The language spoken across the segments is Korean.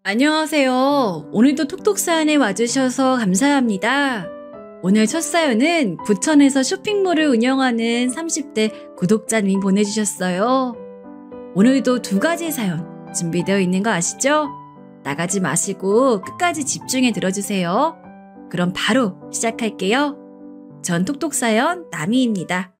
안녕하세요. 오늘도 톡톡 사연에 와주셔서 감사합니다. 오늘 첫 사연은 부천에서 쇼핑몰을 운영하는 30대 구독자님이 보내주셨어요. 오늘도 두 가지 사연 준비되어 있는 거 아시죠? 나가지 마시고 끝까지 집중해 들어주세요. 그럼 바로 시작할게요. 전 톡톡 사연 나미입니다.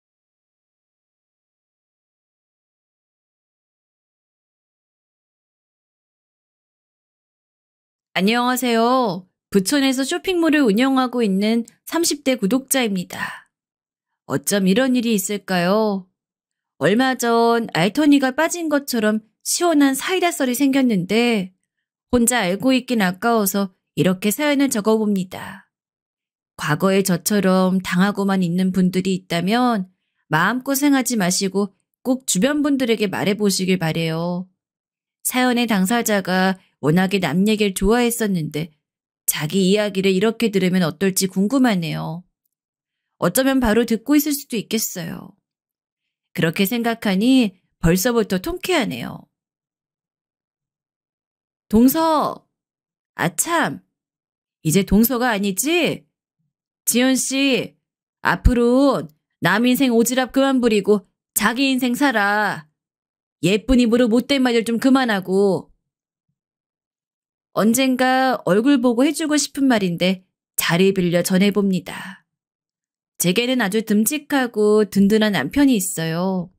안녕하세요. 부천에서 쇼핑몰을 운영하고 있는 30대 구독자입니다. 어쩜 이런 일이 있을까요? 얼마 전 알터니가 빠진 것처럼 시원한 사이다 썰이 생겼는데 혼자 알고 있긴 아까워서 이렇게 사연을 적어봅니다. 과거에 저처럼 당하고만 있는 분들이 있다면 마음고생하지 마시고 꼭 주변 분들에게 말해보시길 바래요. 사연의 당사자가 워낙에 남 얘기를 좋아했었는데 자기 이야기를 이렇게 들으면 어떨지 궁금하네요. 어쩌면 바로 듣고 있을 수도 있겠어요. 그렇게 생각하니 벌써부터 통쾌하네요. 동서! 아참! 이제 동서가 아니지? 지연씨, 앞으로 남 인생 오지랖 그만 부리고 자기 인생 살아. 예쁜 입으로 못된 말들 좀 그만하고. 언젠가 얼굴 보고 해주고 싶은 말인데 자리 빌려 전해봅니다. 제게는 아주 듬직하고 든든한 남편이 있어요.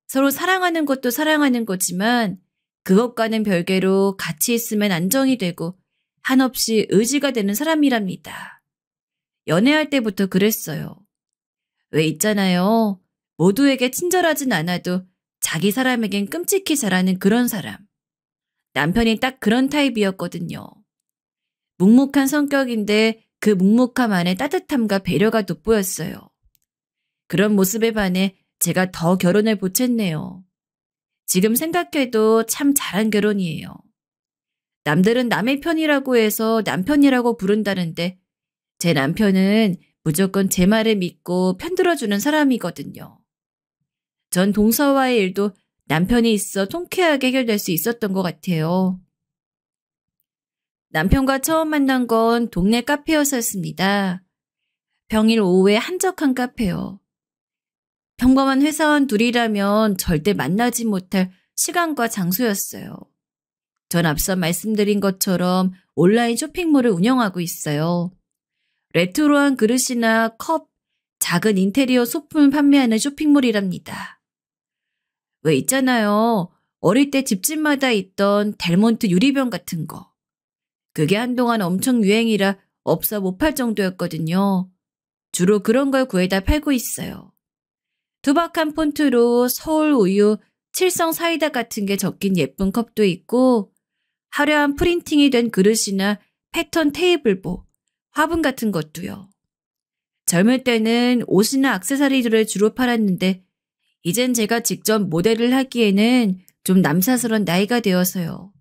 서로 사랑하는 것도 사랑하는 거지만 그것과는 별개로 같이 있으면 안정이 되고 한없이 의지가 되는 사람이랍니다. 연애할 때부터 그랬어요. 왜 있잖아요. 모두에게 친절하진 않아도 자기 사람에겐 끔찍히 잘하는 그런 사람. 남편이 딱 그런 타입이었거든요. 묵묵한 성격인데 그 묵묵함 안에 따뜻함과 배려가 돋보였어요. 그런 모습에 반해 제가 더 결혼을 보챘네요. 지금 생각해도 참 잘한 결혼이에요. 남들은 남의 편이라고 해서 남편이라고 부른다는데 제 남편은 무조건 제 말을 믿고 편들어주는 사람이거든요. 전 동서와의 일도 남편이 있어 통쾌하게 해결될 수 있었던 것 같아요. 남편과 처음 만난 건 동네 카페였었습니다. 평일 오후에 한적한 카페요. 평범한 회사원 둘이라면 절대 만나지 못할 시간과 장소였어요. 전 앞서 말씀드린 것처럼 온라인 쇼핑몰을 운영하고 있어요. 레트로한 그릇이나 컵, 작은 인테리어 소품을 판매하는 쇼핑몰이랍니다. 왜 있잖아요. 어릴 때 집집마다 있던 델몬트 유리병 같은 거. 그게 한동안 엄청 유행이라 없어 못 팔 정도였거든요. 주로 그런 걸 구해다 팔고 있어요. 투박한 폰트로 서울 우유, 칠성 사이다 같은 게 적힌 예쁜 컵도 있고 화려한 프린팅이 된 그릇이나 패턴 테이블보, 화분 같은 것도요. 젊을 때는 옷이나 액세서리들을 주로 팔았는데 이젠 제가 직접 모델을 하기에는 좀 남사스런 나이가 되어서요.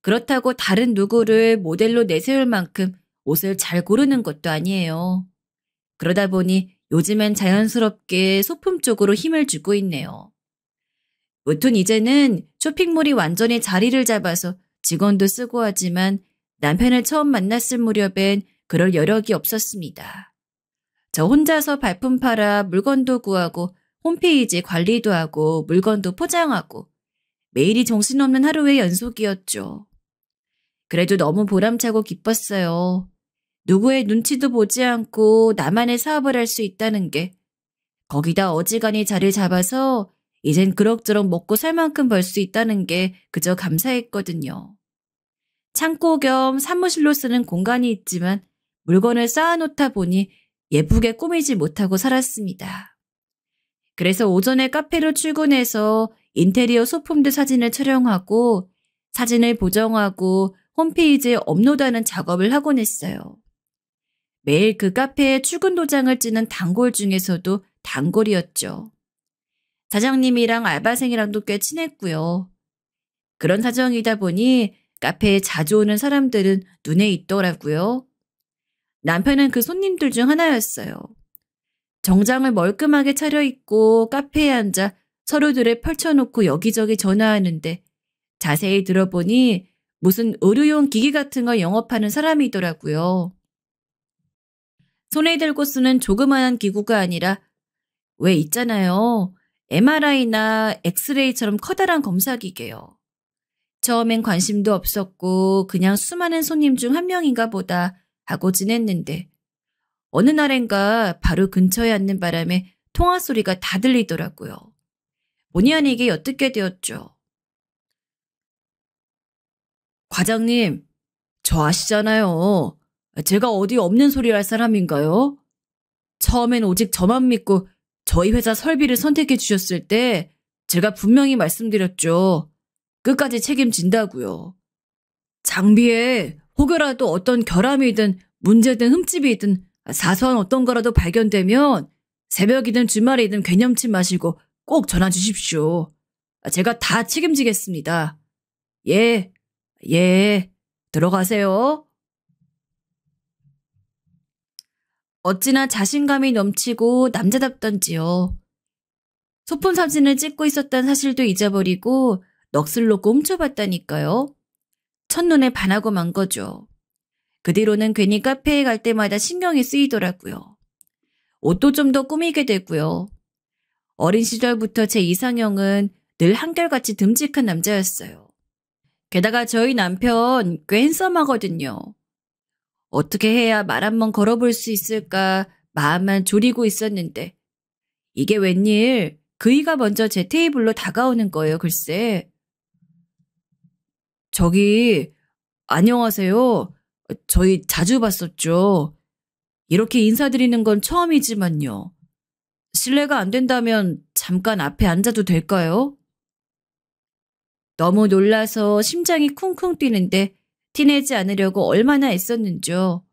그렇다고 다른 누구를 모델로 내세울 만큼 옷을 잘 고르는 것도 아니에요. 그러다 보니 요즘엔 자연스럽게 소품 쪽으로 힘을 주고 있네요. 무튼 이제는 쇼핑몰이 완전히 자리를 잡아서 직원도 쓰고 하지만 남편을 처음 만났을 무렵엔 그럴 여력이 없었습니다. 저 혼자서 발품 팔아 물건도 구하고 홈페이지 관리도 하고 물건도 포장하고 매일이 정신없는 하루의 연속이었죠. 그래도 너무 보람차고 기뻤어요. 누구의 눈치도 보지 않고 나만의 사업을 할 수 있다는 게 거기다 어지간히 자리를 잡아서 이젠 그럭저럭 먹고 살 만큼 벌 수 있다는 게 그저 감사했거든요. 창고 겸 사무실로 쓰는 공간이 있지만 물건을 쌓아놓다 보니 예쁘게 꾸미지 못하고 살았습니다. 그래서 오전에 카페로 출근해서 인테리어 소품들 사진을 촬영하고 사진을 보정하고 홈페이지에 업로드하는 작업을 하곤 했어요. 매일 그 카페에 출근 도장을 찍는 단골 중에서도 단골이었죠. 사장님이랑 알바생이랑도 꽤 친했고요. 그런 사정이다 보니 카페에 자주 오는 사람들은 눈에 있더라고요. 남편은 그 손님들 중 하나였어요. 정장을 멀끔하게 차려입고 카페에 앉아 서류들을 펼쳐놓고 여기저기 전화하는데 자세히 들어보니 무슨 의료용 기기 같은 걸 영업하는 사람이더라고요. 손에 들고 쓰는 조그마한 기구가 아니라 왜 있잖아요. MRI나 엑스레이처럼 커다란 검사기계요. 처음엔 관심도 없었고 그냥 수많은 손님 중 한 명인가 보다 하고 지냈는데 어느 날엔가 바로 근처에 앉는 바람에 통화 소리가 다 들리더라고요. 본의 아니게 엿듣게 되었죠. 과장님, 저 아시잖아요. 제가 어디 없는 소리 할 사람인가요? 처음엔 오직 저만 믿고 저희 회사 설비를 선택해 주셨을 때 제가 분명히 말씀드렸죠. 끝까지 책임진다고요. 장비에 혹여라도 어떤 결함이든 문제든 흠집이든 사소한 어떤 거라도 발견되면 새벽이든 주말이든 괴념치 마시고 꼭 전화 주십시오. 제가 다 책임지겠습니다. 예, 예, 들어가세요. 어찌나 자신감이 넘치고 남자답던지요. 소품 사진을 찍고 있었던 사실도 잊어버리고 넋을 놓고 훔쳐봤다니까요. 첫눈에 반하고 만 거죠. 그 뒤로는 괜히 카페에 갈 때마다 신경이 쓰이더라고요. 옷도 좀 더 꾸미게 되고요. 어린 시절부터 제 이상형은 늘 한결같이 듬직한 남자였어요. 게다가 저희 남편 꽤 핸섬하거든요. 어떻게 해야 말 한번 걸어볼 수 있을까 마음만 졸이고 있었는데 이게 웬일 그이가 먼저 제 테이블로 다가오는 거예요, 글쎄. 저기 안녕하세요. 저희 자주 봤었죠. 이렇게 인사드리는 건 처음이지만요. 실례가 안 된다면 잠깐 앞에 앉아도 될까요? 너무 놀라서 심장이 쿵쿵 뛰는데 티내지 않으려고 얼마나 애썼는지요.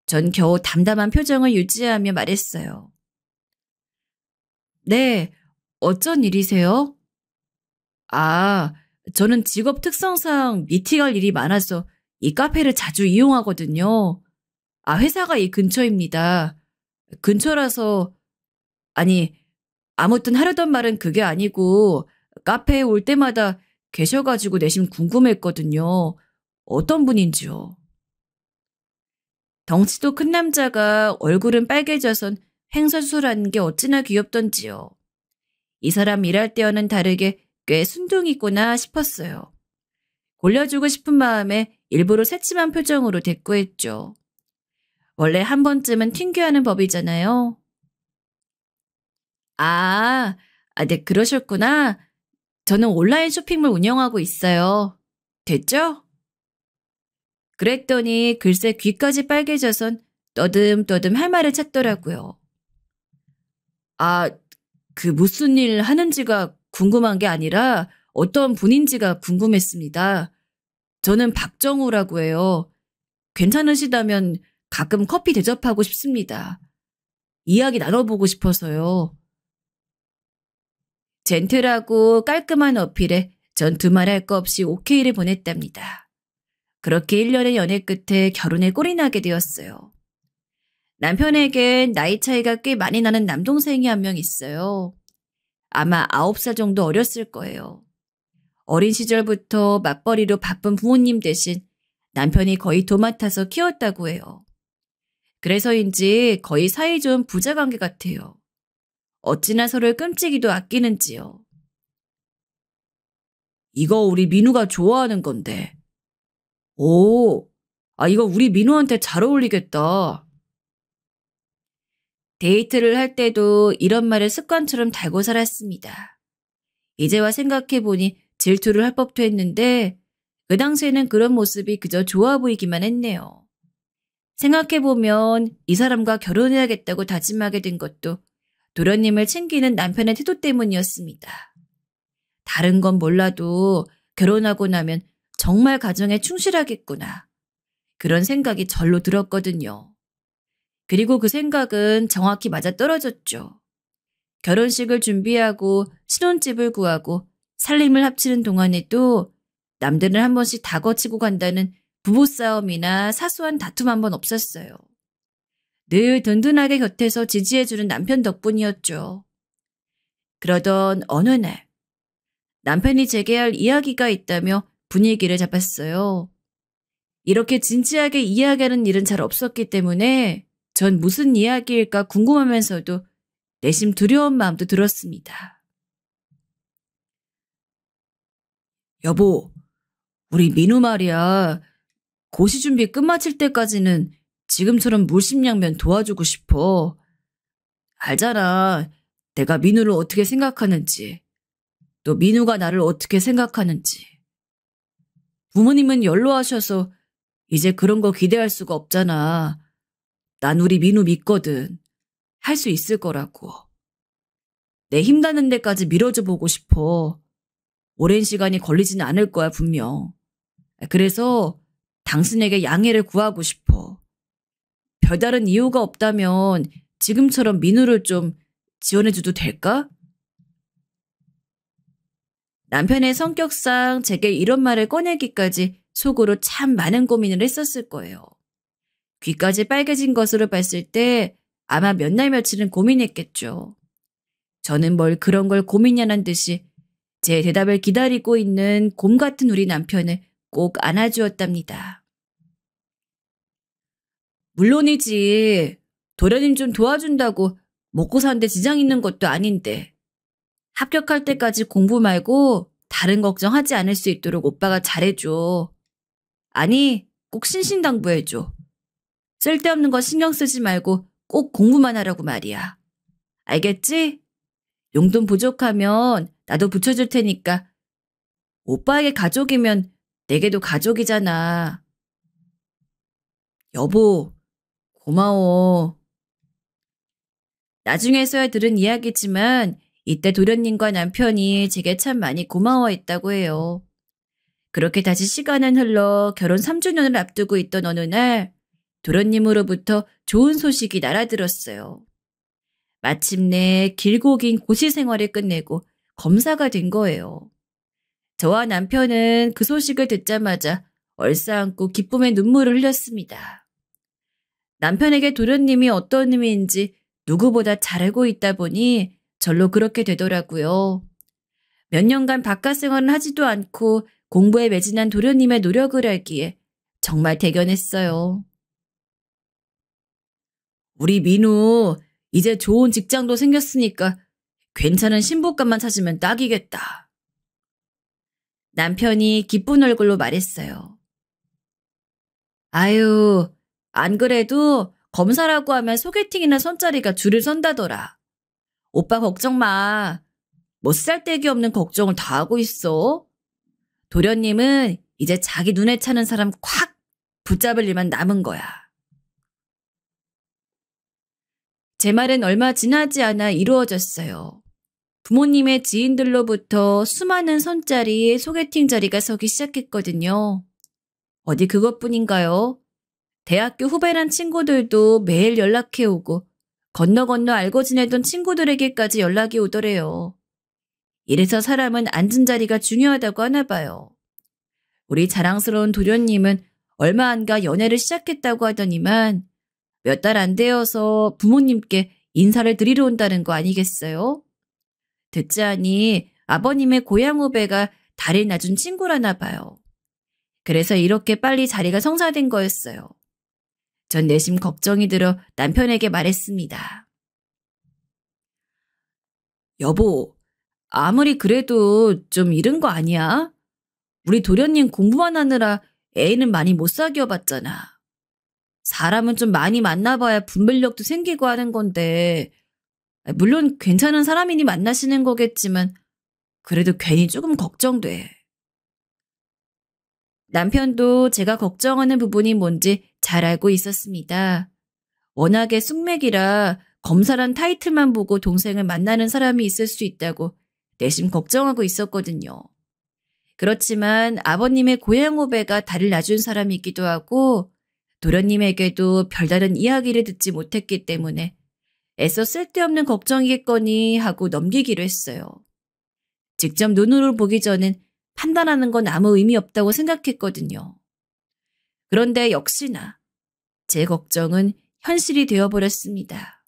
전 겨우 담담한 표정을 유지하며 말했어요. 네, 어쩐 일이세요? 아, 저는 직업 특성상 미팅할 일이 많아서 이 카페를 자주 이용하거든요. 아, 회사가 이 근처입니다. 근처라서, 아니, 아무튼 하려던 말은 그게 아니고 카페에 올 때마다 계셔가지고 내심 궁금했거든요. 어떤 분인지요. 덩치도 큰 남자가 얼굴은 빨개져선 횡설수설하는 게 어찌나 귀엽던지요. 이 사람 일할 때와는 다르게 꽤 순둥이구나 싶었어요. 골려주고 싶은 마음에 일부러 새침한 표정으로 대꾸했죠. 원래 한 번쯤은 튕겨하는 법이잖아요. 네, 그러셨구나. 저는 온라인 쇼핑몰 운영하고 있어요. 됐죠? 그랬더니 글쎄 귀까지 빨개져선 떠듬떠듬 할 말을 찾더라고요. 아, 그 무슨 일 하는지가 궁금한 게 아니라 어떤 분인지가 궁금했습니다. 저는 박정우라고 해요. 괜찮으시다면 가끔 커피 대접하고 싶습니다. 이야기 나눠보고 싶어서요. 젠틀하고 깔끔한 어필에 전 두말 할 거 없이 오케이를 보냈답니다. 그렇게 1년의 연애 끝에 결혼에 꼴이 나게 되었어요. 남편에겐 나이 차이가 꽤 많이 나는 남동생이 한 명 있어요. 아마 9살 정도 어렸을 거예요. 어린 시절부터 맞벌이로 바쁜 부모님 대신 남편이 거의 도맡아서 키웠다고 해요. 그래서인지 거의 사이좋은 부자관계 같아요. 어찌나 서로를 끔찍이도 아끼는지요. 이거 우리 민우가 좋아하는 건데. 오, 이거 우리 민우한테 잘 어울리겠다. 데이트를 할 때도 이런 말을 습관처럼 달고 살았습니다. 이제와 생각해보니 질투를 할 법도 했는데 그 당시에는 그런 모습이 그저 좋아 보이기만 했네요. 생각해보면 이 사람과 결혼해야겠다고 다짐하게 된 것도 도련님을 챙기는 남편의 태도 때문이었습니다. 다른 건 몰라도 결혼하고 나면 정말 가정에 충실하겠구나. 그런 생각이 절로 들었거든요. 그리고 그 생각은 정확히 맞아떨어졌죠. 결혼식을 준비하고 신혼집을 구하고 살림을 합치는 동안에도 남들은 한 번씩 다 거치고 간다는 부부싸움이나 사소한 다툼 한 번 없었어요. 늘 든든하게 곁에서 지지해주는 남편 덕분이었죠. 그러던 어느 날 남편이 제게 할 이야기가 있다며 분위기를 잡았어요. 이렇게 진지하게 이야기하는 일은 잘 없었기 때문에 전 무슨 이야기일까 궁금하면서도 내심 두려운 마음도 들었습니다. 여보, 우리 민우 말이야. 고시 준비 끝마칠 때까지는 지금처럼 물심양면 도와주고 싶어. 알잖아. 내가 민우를 어떻게 생각하는지. 또 민우가 나를 어떻게 생각하는지. 부모님은 연로하셔서 이제 그런 거 기대할 수가 없잖아. 난 우리 민우 믿거든. 할 수 있을 거라고. 내 힘닿는 데까지 밀어줘 보고 싶어. 오랜 시간이 걸리지는 않을 거야, 분명. 그래서 당신에게 양해를 구하고 싶어. 별다른 이유가 없다면 지금처럼 민우를 좀 지원해줘도 될까? 남편의 성격상 제게 이런 말을 꺼내기까지 속으로 참 많은 고민을 했었을 거예요. 귀까지 빨개진 것으로 봤을 때 아마 몇 날 며칠은 고민했겠죠. 저는 뭘 그런 걸 고민하는 듯이 제 대답을 기다리고 있는 곰 같은 우리 남편을 꼭 안아주었답니다. 물론이지. 도련님 좀 도와준다고 먹고 사는데 지장 있는 것도 아닌데. 합격할 때까지 공부 말고 다른 걱정하지 않을 수 있도록 오빠가 잘해줘. 아니, 꼭 신신당부해줘. 쓸데없는 거 신경 쓰지 말고 꼭 공부만 하라고 말이야. 알겠지? 용돈 부족하면 나도 붙여줄 테니까. 오빠에게 가족이면 내게도 가족이잖아. 여보, 고마워. 나중에서야 들은 이야기지만 이때 도련님과 남편이 제게 참 많이 고마워했다고 해요. 그렇게 다시 시간은 흘러 결혼 3주년을 앞두고 있던 어느 날 도련님으로부터 좋은 소식이 날아들었어요. 마침내 길고 긴 고시 생활을 끝내고 검사가 된 거예요. 저와 남편은 그 소식을 듣자마자 얼싸안고 기쁨의 눈물을 흘렸습니다. 남편에게 도련님이 어떤 의미인지 누구보다 잘 알고 있다 보니 절로 그렇게 되더라고요. 몇 년간 바깥 생활은 하지도 않고 공부에 매진한 도련님의 노력을 알기에 정말 대견했어요. 우리 민우 이제 좋은 직장도 생겼으니까 괜찮은 신부감만 찾으면 딱이겠다. 남편이 기쁜 얼굴로 말했어요. 아유, 안 그래도 검사라고 하면 소개팅이나 손자리가 줄을 선다더라. 오빠 걱정 마. 뭐 쓸데기 없는 걱정을 다 하고 있어. 도련님은 이제 자기 눈에 차는 사람 콱 붙잡을 일만 남은 거야. 제 말은 얼마 지나지 않아 이루어졌어요. 부모님의 지인들로부터 수많은 손자리 소개팅 자리가 서기 시작했거든요. 어디 그것뿐인가요? 대학교 후배란 친구들도 매일 연락해오고 건너 알고 지내던 친구들에게까지 연락이 오더래요. 이래서 사람은 앉은 자리가 중요하다고 하나 봐요. 우리 자랑스러운 도련님은 얼마 안 가 연애를 시작했다고 하더니만 몇 달 안 되어서 부모님께 인사를 드리러 온다는 거 아니겠어요? 듣지 않니 아버님의 고향 후배가 다리를 놔준 친구라나 봐요. 그래서 이렇게 빨리 자리가 성사된 거였어요. 전 내심 걱정이 들어 남편에게 말했습니다. 여보, 아무리 그래도 좀 이른 거 아니야? 우리 도련님 공부만 하느라 애는 많이 못 사귀어봤잖아. 사람은 좀 많이 만나봐야 분별력도 생기고 하는 건데 물론 괜찮은 사람이니 만나시는 거겠지만 그래도 괜히 조금 걱정돼. 남편도 제가 걱정하는 부분이 뭔지 잘 알고 있었습니다. 워낙에 쑥맥이라 검사란 타이틀만 보고 동생을 만나는 사람이 있을 수 있다고 내심 걱정하고 있었거든요. 그렇지만 아버님의 고향 후배가 다리를 놔준 사람이기도 하고 도련님에게도 별다른 이야기를 듣지 못했기 때문에 애써 쓸데없는 걱정이겠거니 하고 넘기기로 했어요. 직접 눈으로 보기 전엔 판단하는 건 아무 의미 없다고 생각했거든요. 그런데 역시나 제 걱정은 현실이 되어버렸습니다.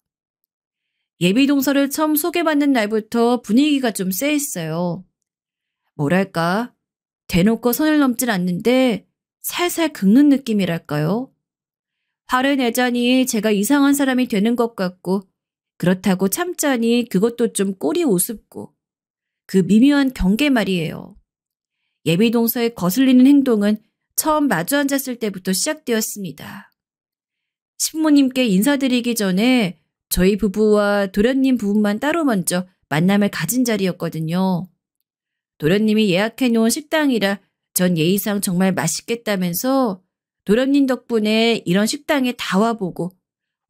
예비동서를 처음 소개받는 날부터 분위기가 좀 쎄했어요. 뭐랄까, 대놓고 선을 넘진 않는데 살살 긁는 느낌이랄까요? 화를 내자니 제가 이상한 사람이 되는 것 같고 그렇다고 참자니 그것도 좀 꼴이 우습고 그 미묘한 경계 말이에요. 예비동서에 거슬리는 행동은 처음 마주 앉았을 때부터 시작되었습니다. 신부님께 인사드리기 전에 저희 부부와 도련님 부부만 따로 먼저 만남을 가진 자리였거든요. 도련님이 예약해놓은 식당이라 전 예의상 정말 맛있겠다면서 도련님 덕분에 이런 식당에 다 와보고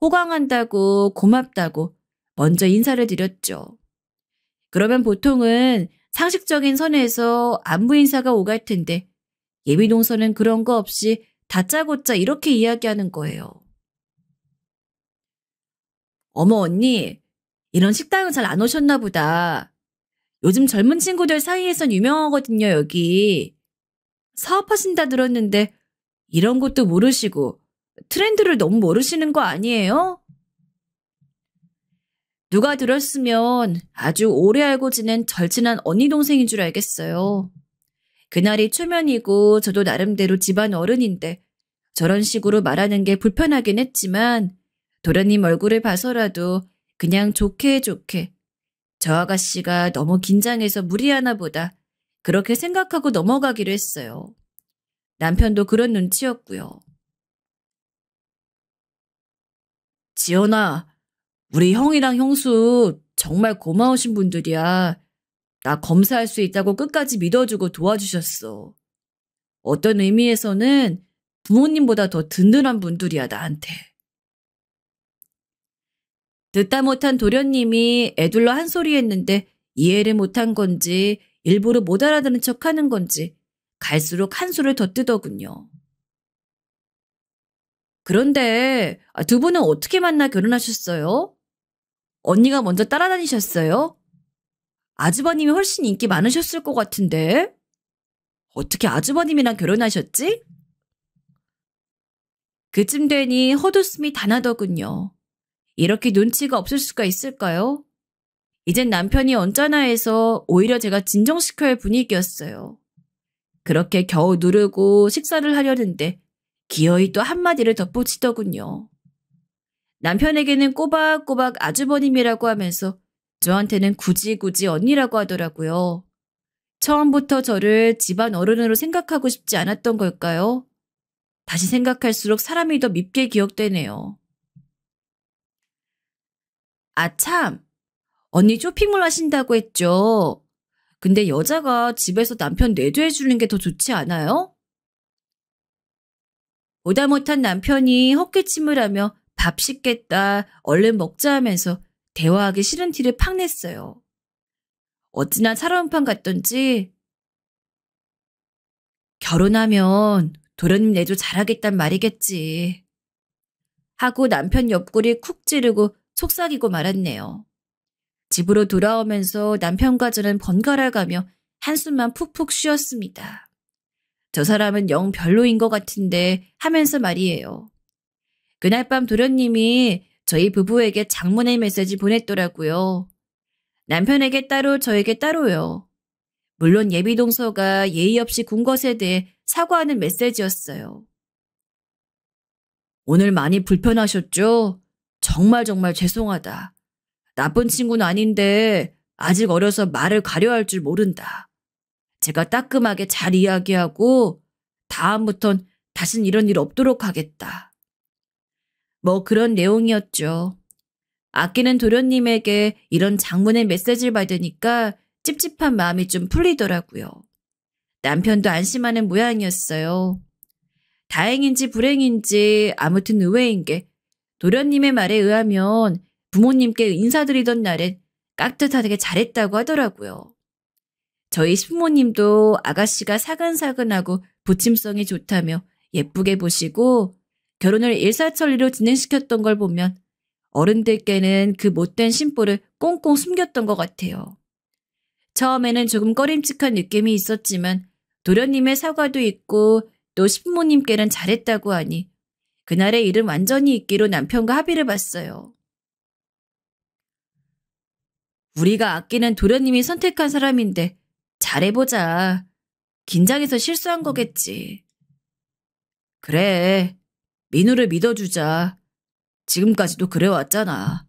호강한다고 고맙다고 먼저 인사를 드렸죠. 그러면 보통은 상식적인 선에서 안부 인사가 오갈 텐데 예비동서는 그런 거 없이 다짜고짜 이렇게 이야기하는 거예요. 어머 언니, 이런 식당은 잘 안 오셨나 보다. 요즘 젊은 친구들 사이에선 유명하거든요, 여기. 사업하신다 들었는데 이런 것도 모르시고 트렌드를 너무 모르시는 거 아니에요? 누가 들었으면 아주 오래 알고 지낸 절친한 언니 동생인 줄 알겠어요. 그날이 초면이고 저도 나름대로 집안 어른인데 저런 식으로 말하는 게 불편하긴 했지만 도련님 얼굴을 봐서라도 그냥 좋게 저 아가씨가 너무 긴장해서 무리하나 보다 그렇게 생각하고 넘어가기로 했어요. 남편도 그런 눈치였고요. 지연아, 우리 형이랑 형수 정말 고마우신 분들이야. 나 검사할 수 있다고 끝까지 믿어주고 도와주셨어. 어떤 의미에서는 부모님보다 더 든든한 분들이야, 나한테. 듣다 못한 도련님이 애둘러 한 소리 했는데 이해를 못한 건지 일부러 못 알아듣는 척 하는 건지 갈수록 한수를 더 뜨더군요. 그런데 두 분은 어떻게 만나 결혼하셨어요? 언니가 먼저 따라다니셨어요? 아주버님이 훨씬 인기 많으셨을 것 같은데? 어떻게 아주버님이랑 결혼하셨지? 그쯤 되니 헛웃음이 다 나더군요. 이렇게 눈치가 없을 수가 있을까요? 이젠 남편이 언짢아해서 오히려 제가 진정시켜야 할 분위기였어요. 그렇게 겨우 누르고 식사를 하려는데 기어이 또 한마디를 덧붙이더군요. 남편에게는 꼬박꼬박 아주버님이라고 하면서 저한테는 굳이 언니라고 하더라고요. 처음부터 저를 집안 어른으로 생각하고 싶지 않았던 걸까요? 다시 생각할수록 사람이 더 밉게 기억되네요. 아, 참. 언니 쇼핑몰 하신다고 했죠? 근데 여자가 집에서 남편 내조해주는 게 더 좋지 않아요? 보다 못한 남편이 헛기침을 하며 밥 식겠다, 얼른 먹자 하면서 대화하기 싫은 티를 팍 냈어요. 어찌나 살아온판 같던지 결혼하면 도련님 내조 잘하겠단 말이겠지. 하고 남편 옆구리 쿡 찌르고 속삭이고 말았네요. 집으로 돌아오면서 남편과 저는 번갈아 가며 한숨만 푹푹 쉬었습니다. 저 사람은 영 별로인 것 같은데 하면서 말이에요. 그날 밤 도련님이 저희 부부에게 장문의 메시지 보냈더라고요. 남편에게 따로 저에게 따로요. 물론 예비동서가 예의 없이 군 것에 대해 사과하는 메시지였어요. 오늘 많이 불편하셨죠? 정말 죄송하다. 나쁜 친구는 아닌데 아직 어려서 말을 가려할 줄 모른다. 제가 따끔하게 잘 이야기하고 다음부턴 다신 이런 일 없도록 하겠다. 뭐 그런 내용이었죠. 아끼는 도련님에게 이런 장문의 메시지를 받으니까 찝찝한 마음이 좀 풀리더라고요. 남편도 안심하는 모양이었어요. 다행인지 불행인지 아무튼 의외인 게 도련님의 말에 의하면 부모님께 인사드리던 날엔 깍듯하게 잘했다고 하더라고요. 저희 신부모님도 아가씨가 사근사근하고 부침성이 좋다며 예쁘게 보시고 결혼을 일사천리로 진행시켰던 걸 보면 어른들께는 그 못된 심보를 꽁꽁 숨겼던 것 같아요. 처음에는 조금 꺼림칙한 느낌이 있었지만 도련님의 사과도 있고 또 신부모님께는 잘했다고 하니 그날의 일은 완전히 잊기로 남편과 합의를 봤어요. 우리가 아끼는 도련님이 선택한 사람인데 잘해보자. 긴장해서 실수한 거겠지. 그래, 민우를 믿어주자. 지금까지도 그래왔잖아.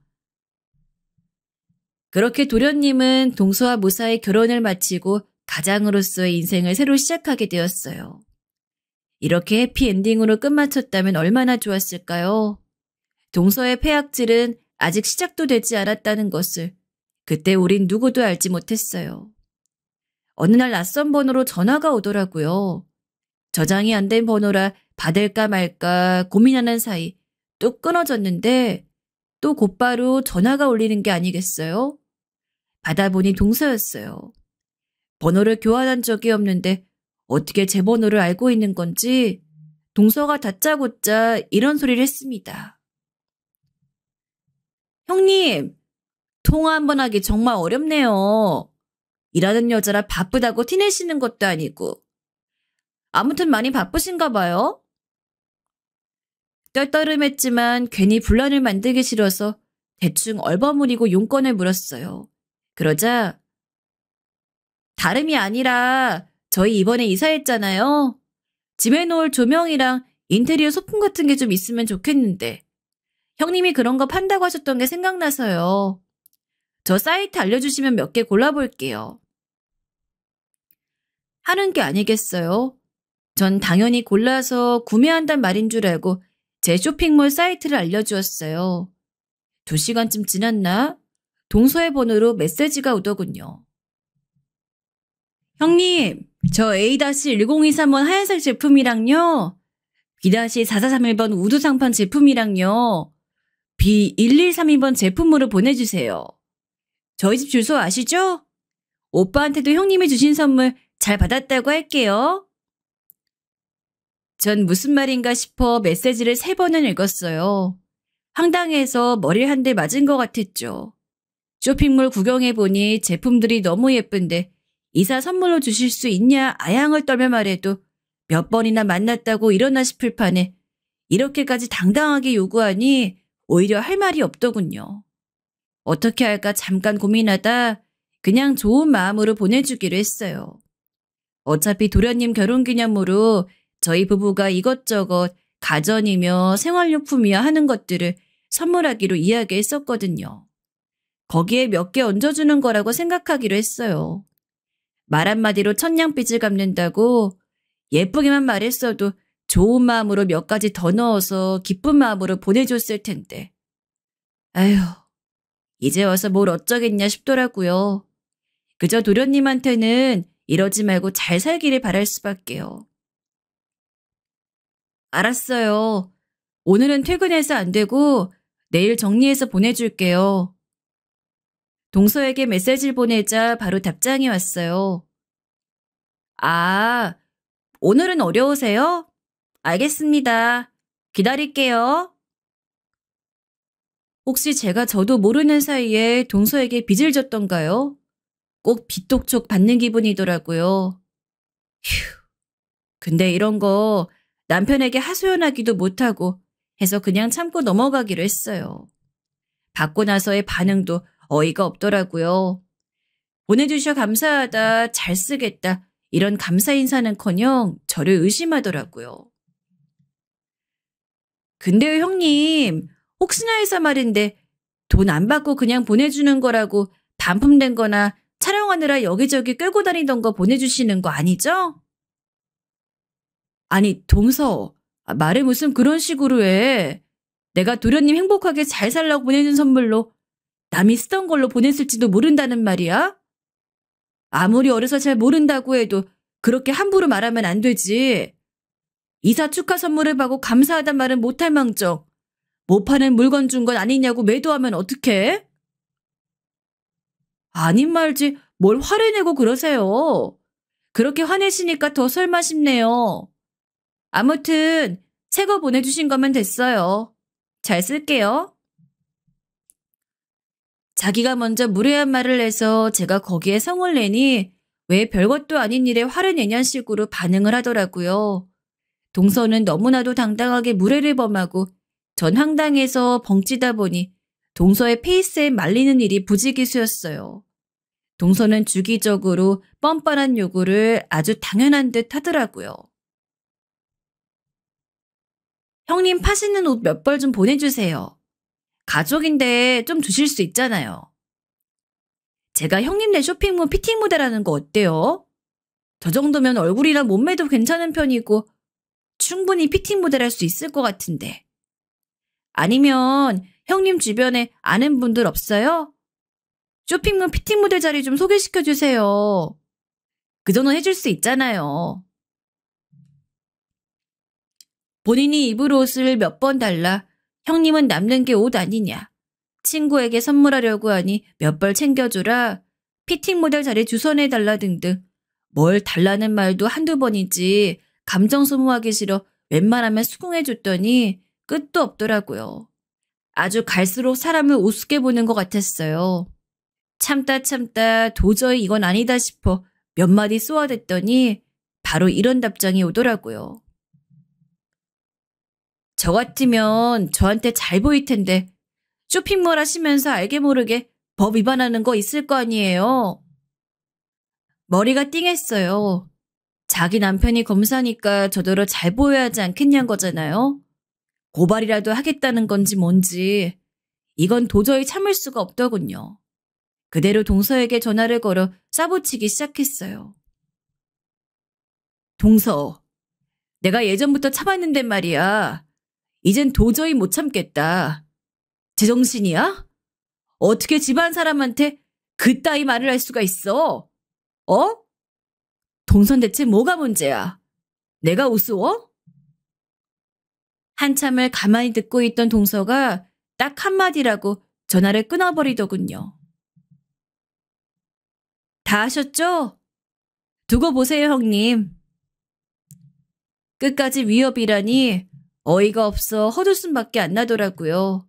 그렇게 도련님은 동서와 무사히 결혼을 마치고 가장으로서의 인생을 새로 시작하게 되었어요. 이렇게 해피엔딩으로 끝마쳤다면 얼마나 좋았을까요? 동서의 폐악질은 아직 시작도 되지 않았다는 것을 그때 우린 누구도 알지 못했어요. 어느 날 낯선 번호로 전화가 오더라고요. 저장이 안 된 번호라 받을까 말까 고민하는 사이 뚝 끊어졌는데 또 곧바로 전화가 울리는 게 아니겠어요? 받아보니 동서였어요. 번호를 교환한 적이 없는데 어떻게 제 번호를 알고 있는 건지 동서가 다짜고짜 이런 소리를 했습니다. 형님, 통화 한 번 하기 정말 어렵네요. 일하는 여자라 바쁘다고 티내시는 것도 아니고. 아무튼 많이 바쁘신가 봐요. 떨떠름했지만 괜히 분란을 만들기 싫어서 대충 얼버무리고 용건을 물었어요. 그러자 다름이 아니라 저희 이번에 이사했잖아요. 집에 놓을 조명이랑 인테리어 소품 같은 게 좀 있으면 좋겠는데 형님이 그런 거 판다고 하셨던 게 생각나서요. 저 사이트 알려주시면 몇 개 골라볼게요. 하는 게 아니겠어요? 전 당연히 골라서 구매한단 말인 줄 알고 제 쇼핑몰 사이트를 알려주었어요. 2시간쯤 지났나? 동서의 번호로 메시지가 오더군요. 형님, 저 A-1023번 하얀색 제품이랑요. B-4431번 우드 상판 제품이랑요. B1132번 제품으로 보내주세요. 저희 집 주소 아시죠? 오빠한테도 형님이 주신 선물 잘 받았다고 할게요. 전 무슨 말인가 싶어 메시지를 3번은 읽었어요. 황당해서 머리를 한 대 맞은 것 같았죠. 쇼핑몰 구경해보니 제품들이 너무 예쁜데 이사 선물로 주실 수 있냐 아양을 떨며 말해도 몇 번이나 만났다고 일어나 싶을 판에 이렇게까지 당당하게 요구하니 오히려 할 말이 없더군요. 어떻게 할까 잠깐 고민하다 그냥 좋은 마음으로 보내주기로 했어요. 어차피 도련님 결혼기념으로 저희 부부가 이것저것 가전이며 생활용품이며 하는 것들을 선물하기로 이야기했었거든요. 거기에 몇 개 얹어주는 거라고 생각하기로 했어요. 말 한마디로 천냥빚을 갚는다고 예쁘게만 말했어도 좋은 마음으로 몇 가지 더 넣어서 기쁜 마음으로 보내줬을 텐데. 아휴, 이제 와서 뭘 어쩌겠냐 싶더라고요. 그저 도련님한테는 이러지 말고 잘 살기를 바랄 수밖에요. 알았어요. 오늘은 퇴근해서 안 되고 내일 정리해서 보내줄게요. 동서에게 메시지를 보내자 바로 답장이 왔어요. 아, 오늘은 어려우세요? 알겠습니다. 기다릴게요. 혹시 제가 저도 모르는 사이에 동서에게 빚을 졌던가요? 꼭 빚독촉 받는 기분이더라고요. 휴, 근데 이런 거 남편에게 하소연하기도 못하고 해서 그냥 참고 넘어가기로 했어요. 받고 나서의 반응도 어이가 없더라고요. 보내주셔 감사하다, 잘 쓰겠다 이런 감사 인사는커녕 저를 의심하더라고요. 근데요 형님, 혹시나 해서 말인데 돈 안 받고 그냥 보내주는 거라고 반품된 거나 촬영하느라 여기저기 끌고 다니던 거 보내주시는 거 아니죠? 아니 동서, 말을 무슨 그런 식으로 해. 내가 도련님 행복하게 잘 살라고 보내준 선물로 남이 쓰던 걸로 보냈을지도 모른다는 말이야? 아무리 어려서 잘 모른다고 해도 그렇게 함부로 말하면 안 되지. 이사 축하 선물을 받고 감사하단 말은 못할 망정 못 파는 물건 준 건 아니냐고 매도하면 어떡해? 아닌 말지 뭘 화를 내고 그러세요. 그렇게 화내시니까 더 설마 싶네요. 아무튼 새 거 보내주신 거면 됐어요. 잘 쓸게요. 자기가 먼저 무례한 말을 해서 제가 거기에 성을 내니 왜 별것도 아닌 일에 화를 내냐는 식으로 반응을 하더라고요. 동서는 너무나도 당당하게 무례를 범하고 전 황당해서 벙찌다 보니 동서의 페이스에 말리는 일이 부지기수였어요. 동서는 주기적으로 뻔뻔한 요구를 아주 당연한 듯 하더라고요. 형님 파시는 옷 몇 벌 좀 보내주세요. 가족인데 좀 주실 수 있잖아요. 제가 형님네 쇼핑몰 피팅 모델하는 거 어때요? 저 정도면 얼굴이랑 몸매도 괜찮은 편이고 충분히 피팅 모델 할 수 있을 것 같은데. 아니면 형님 주변에 아는 분들 없어요? 쇼핑몰 피팅 모델 자리 좀 소개시켜 주세요. 그 정도 해줄 수 있잖아요. 본인이 입을 옷을 몇 번 달라 형님은 남는 게 옷 아니냐. 친구에게 선물하려고 하니 몇 벌 챙겨주라. 피팅 모델 자리 주선해달라 등등. 뭘 달라는 말도 한두 번이지 감정 소모하기 싫어 웬만하면 수긍해줬더니 끝도 없더라고요. 아주 갈수록 사람을 우습게 보는 것 같았어요. 참다 도저히 이건 아니다 싶어 몇 마디 쏘아댔더니 바로 이런 답장이 오더라고요. 저 같으면 저한테 잘 보일 텐데 쇼핑몰 하시면서 알게 모르게 법 위반하는 거 있을 거 아니에요. 머리가 띵했어요. 자기 남편이 검사니까 저더러 잘 보여야 하지 않겠냐는 거잖아요. 고발이라도 하겠다는 건지 뭔지 이건 도저히 참을 수가 없더군요. 그대로 동서에게 전화를 걸어 싸붙이기 시작했어요. 동서, 내가 예전부터 참았는데 말이야. 이젠 도저히 못 참겠다. 제정신이야? 어떻게 집안 사람한테 그따위 말을 할 수가 있어? 어? 동선 대체 뭐가 문제야? 내가 우스워? 한참을 가만히 듣고 있던 동서가 딱 한마디라고 전화를 끊어버리더군요. 다 하셨죠? 두고 보세요, 형님. 끝까지 위협이라니 어이가 없어 헛웃음밖에 안 나더라고요.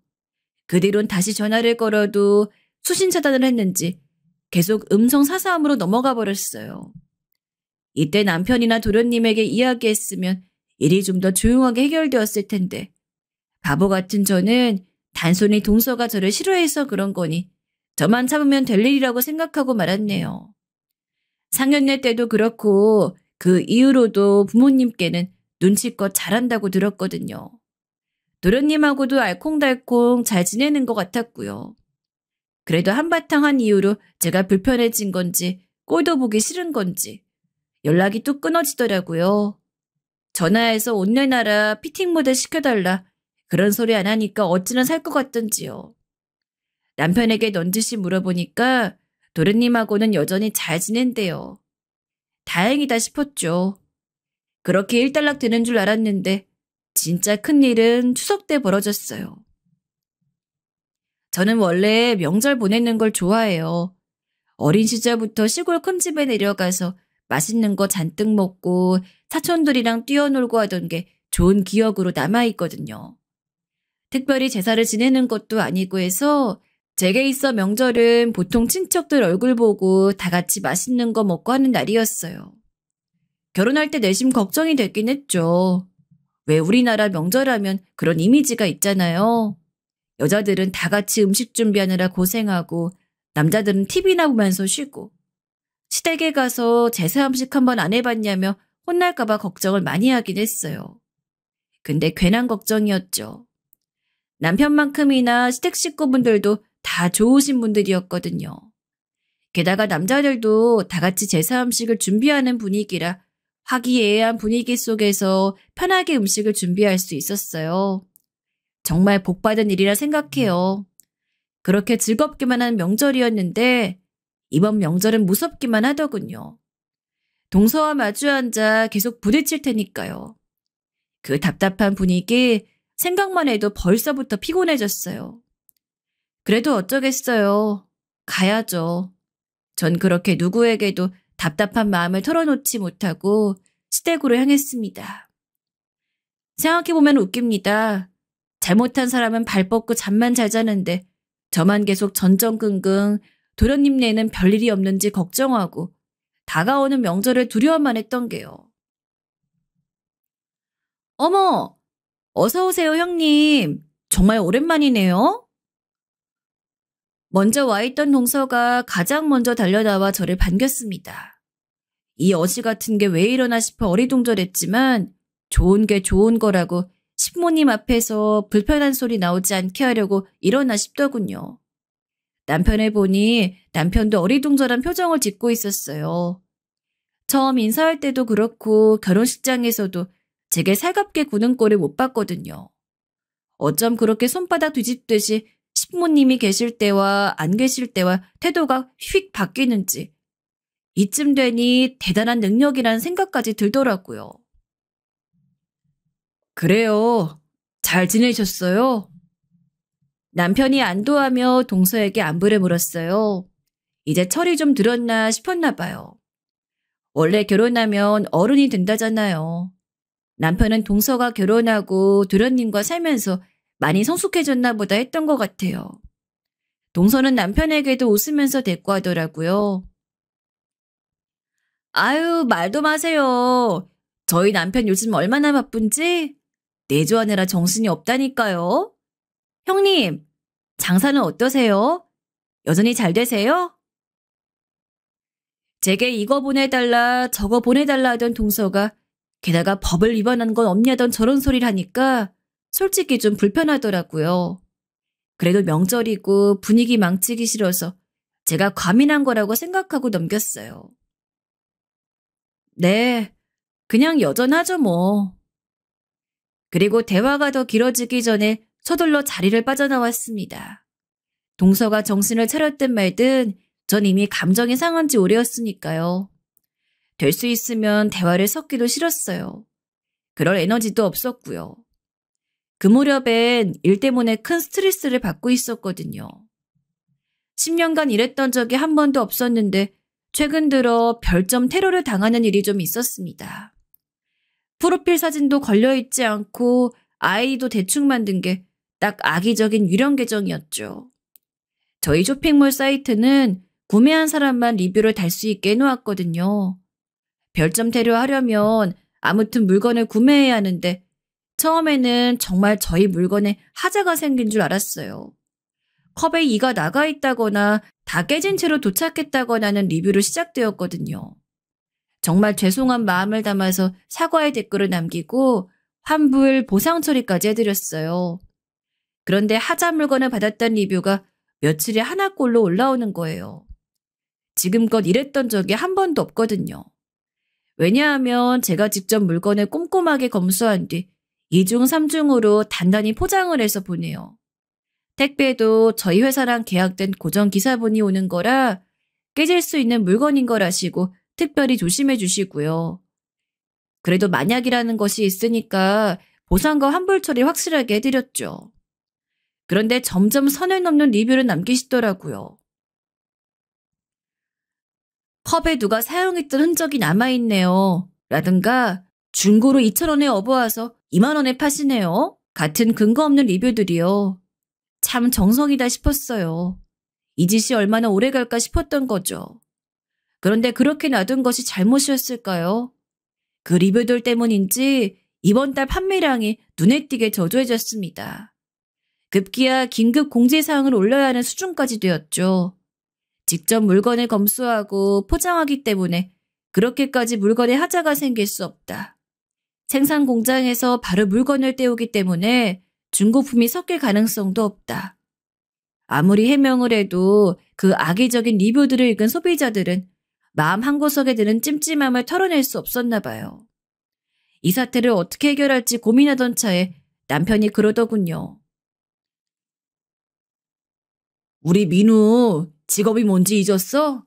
그 뒤론 다시 전화를 걸어도 수신 차단을 했는지 계속 음성 사서함으로 넘어가 버렸어요. 이때 남편이나 도련님에게 이야기했으면 일이 좀 더 조용하게 해결되었을 텐데 바보 같은 저는 단순히 동서가 저를 싫어해서 그런 거니 저만 참으면 될 일이라고 생각하고 말았네요. 상견례 때도 그렇고 그 이후로도 부모님께는 눈치껏 잘한다고 들었거든요. 도련님하고도 알콩달콩 잘 지내는 것 같았고요. 그래도 한바탕 한 이후로 제가 불편해진 건지 꼴도 보기 싫은 건지 연락이 뚝 끊어지더라고요. 전화해서 옷 내놔라, 피팅 모델 시켜달라 그런 소리 안 하니까 어찌나 살 것 같던지요. 남편에게 넌지시 물어보니까 도련님하고는 여전히 잘 지낸대요. 다행이다 싶었죠. 그렇게 일단락 되는 줄 알았는데 진짜 큰일은 추석 때 벌어졌어요. 저는 원래 명절 보내는 걸 좋아해요. 어린 시절부터 시골 큰 집에 내려가서 맛있는 거 잔뜩 먹고 사촌들이랑 뛰어놀고 하던 게 좋은 기억으로 남아있거든요. 특별히 제사를 지내는 것도 아니고 해서 제게 있어 명절은 보통 친척들 얼굴 보고 다 같이 맛있는 거 먹고 하는 날이었어요. 결혼할 때 내심 걱정이 됐긴 했죠. 왜 우리나라 명절하면 그런 이미지가 있잖아요. 여자들은 다 같이 음식 준비하느라 고생하고 남자들은 TV나 보면서 쉬고 시댁에 가서 제사 음식 한번 안 해봤냐며 혼날까 봐 걱정을 많이 하긴 했어요. 근데 괜한 걱정이었죠. 남편만큼이나 시댁 식구분들도 다 좋으신 분들이었거든요. 게다가 남자들도 다 같이 제사 음식을 준비하는 분위기라 화기애애한 분위기 속에서 편하게 음식을 준비할 수 있었어요. 정말 복받은 일이라 생각해요. 그렇게 즐겁기만 한 명절이었는데 이번 명절은 무섭기만 하더군요. 동서와 마주 앉아 계속 부딪힐 테니까요. 그 답답한 분위기 생각만 해도 벌써부터 피곤해졌어요. 그래도 어쩌겠어요. 가야죠. 전 그렇게 누구에게도 답답한 마음을 털어놓지 못하고 시댁으로 향했습니다. 생각해보면 웃깁니다. 잘못한 사람은 발 뻗고 잠만 잘 자는데 저만 계속 전전긍긍 도련님네는 별일이 없는지 걱정하고 다가오는 명절을 두려워만 했던 게요. 어머! 어서 오세요, 형님. 정말 오랜만이네요. 먼저 와 있던 동서가 가장 먼저 달려나와 저를 반겼습니다. 이 어시 같은 게 왜 이러나 싶어 어리둥절했지만 좋은 게 좋은 거라고 신부님 앞에서 불편한 소리 나오지 않게 하려고 일어나 싶더군요. 남편을 보니 남편도 어리둥절한 표정을 짓고 있었어요. 처음 인사할 때도 그렇고 결혼식장에서도 제게 살갑게 구는 꼴을 못 봤거든요. 어쩜 그렇게 손바닥 뒤집듯이 신부님이 계실 때와 안 계실 때와 태도가 휙 바뀌는지 이쯤 되니 대단한 능력이란 생각까지 들더라고요. 그래요. 잘 지내셨어요? 남편이 안도하며 동서에게 안부를 물었어요. 이제 철이 좀 들었나 싶었나 봐요. 원래 결혼하면 어른이 된다잖아요. 남편은 동서가 결혼하고 도련님과 살면서 많이 성숙해졌나 보다 했던 것 같아요. 동서는 남편에게도 웃으면서 대꾸하더라고요. 아유, 말도 마세요. 저희 남편 요즘 얼마나 바쁜지 내조하느라 정신이 없다니까요. 형님, 장사는 어떠세요? 여전히 잘 되세요? 제게 이거 보내달라 저거 보내달라 하던 동서가 게다가 법을 위반한 건 없냐던 저런 소리를 하니까 솔직히 좀 불편하더라고요. 그래도 명절이고 분위기 망치기 싫어서 제가 과민한 거라고 생각하고 넘겼어요. 네, 그냥 여전하죠 뭐. 그리고 대화가 더 길어지기 전에 서둘러 자리를 빠져나왔습니다. 동서가 정신을 차렸든 말든 전 이미 감정이 상한 지 오래였으니까요. 될 수 있으면 대화를 섞기도 싫었어요. 그럴 에너지도 없었고요. 그 무렵엔 일 때문에 큰 스트레스를 받고 있었거든요. 10년간 일했던 적이 한 번도 없었는데 최근 들어 별점 테러를 당하는 일이 좀 있었습니다. 프로필 사진도 걸려있지 않고 아이디도 대충 만든 게 딱 악의적인 유령 계정이었죠. 저희 쇼핑몰 사이트는 구매한 사람만 리뷰를 달 수 있게 해놓았거든요. 별점 테러 하려면 아무튼 물건을 구매해야 하는데 처음에는 정말 저희 물건에 하자가 생긴 줄 알았어요. 컵에 이가 나가 있다거나 다 깨진 채로 도착했다거나는 리뷰로 시작되었거든요. 정말 죄송한 마음을 담아서 사과의 댓글을 남기고 환불, 보상 처리까지 해드렸어요. 그런데 하자 물건을 받았던 리뷰가 며칠에 하나꼴로 올라오는 거예요. 지금껏 이랬던 적이 한 번도 없거든요. 왜냐하면 제가 직접 물건을 꼼꼼하게 검수한 뒤 2중, 3중으로 단단히 포장을 해서 보내요. 택배도 저희 회사랑 계약된 고정 기사분이 오는 거라 깨질 수 있는 물건인 걸 아시고 특별히 조심해 주시고요. 그래도 만약이라는 것이 있으니까 보상과 환불 처리 확실하게 해드렸죠. 그런데 점점 선을 넘는 리뷰를 남기시더라고요. 컵에 누가 사용했던 흔적이 남아있네요. 라든가 중고로 2,000원에 업어와서 2만 원에 파시네요. 같은 근거 없는 리뷰들이요. 참 정성이다 싶었어요. 이 짓이 얼마나 오래 갈까 싶었던 거죠. 그런데 그렇게 놔둔 것이 잘못이었을까요? 그 리뷰들 때문인지 이번 달 판매량이 눈에 띄게 저조해졌습니다. 급기야 긴급 공지사항을 올려야 하는 수준까지 되었죠. 직접 물건을 검수하고 포장하기 때문에 그렇게까지 물건에 하자가 생길 수 없다. 생산 공장에서 바로 물건을 떼오기 때문에 중고품이 섞일 가능성도 없다. 아무리 해명을 해도 그 악의적인 리뷰들을 읽은 소비자들은 마음 한구석에 드는 찜찜함을 털어낼 수 없었나 봐요. 이 사태를 어떻게 해결할지 고민하던 차에 남편이 그러더군요. 우리 민우 직업이 뭔지 잊었어?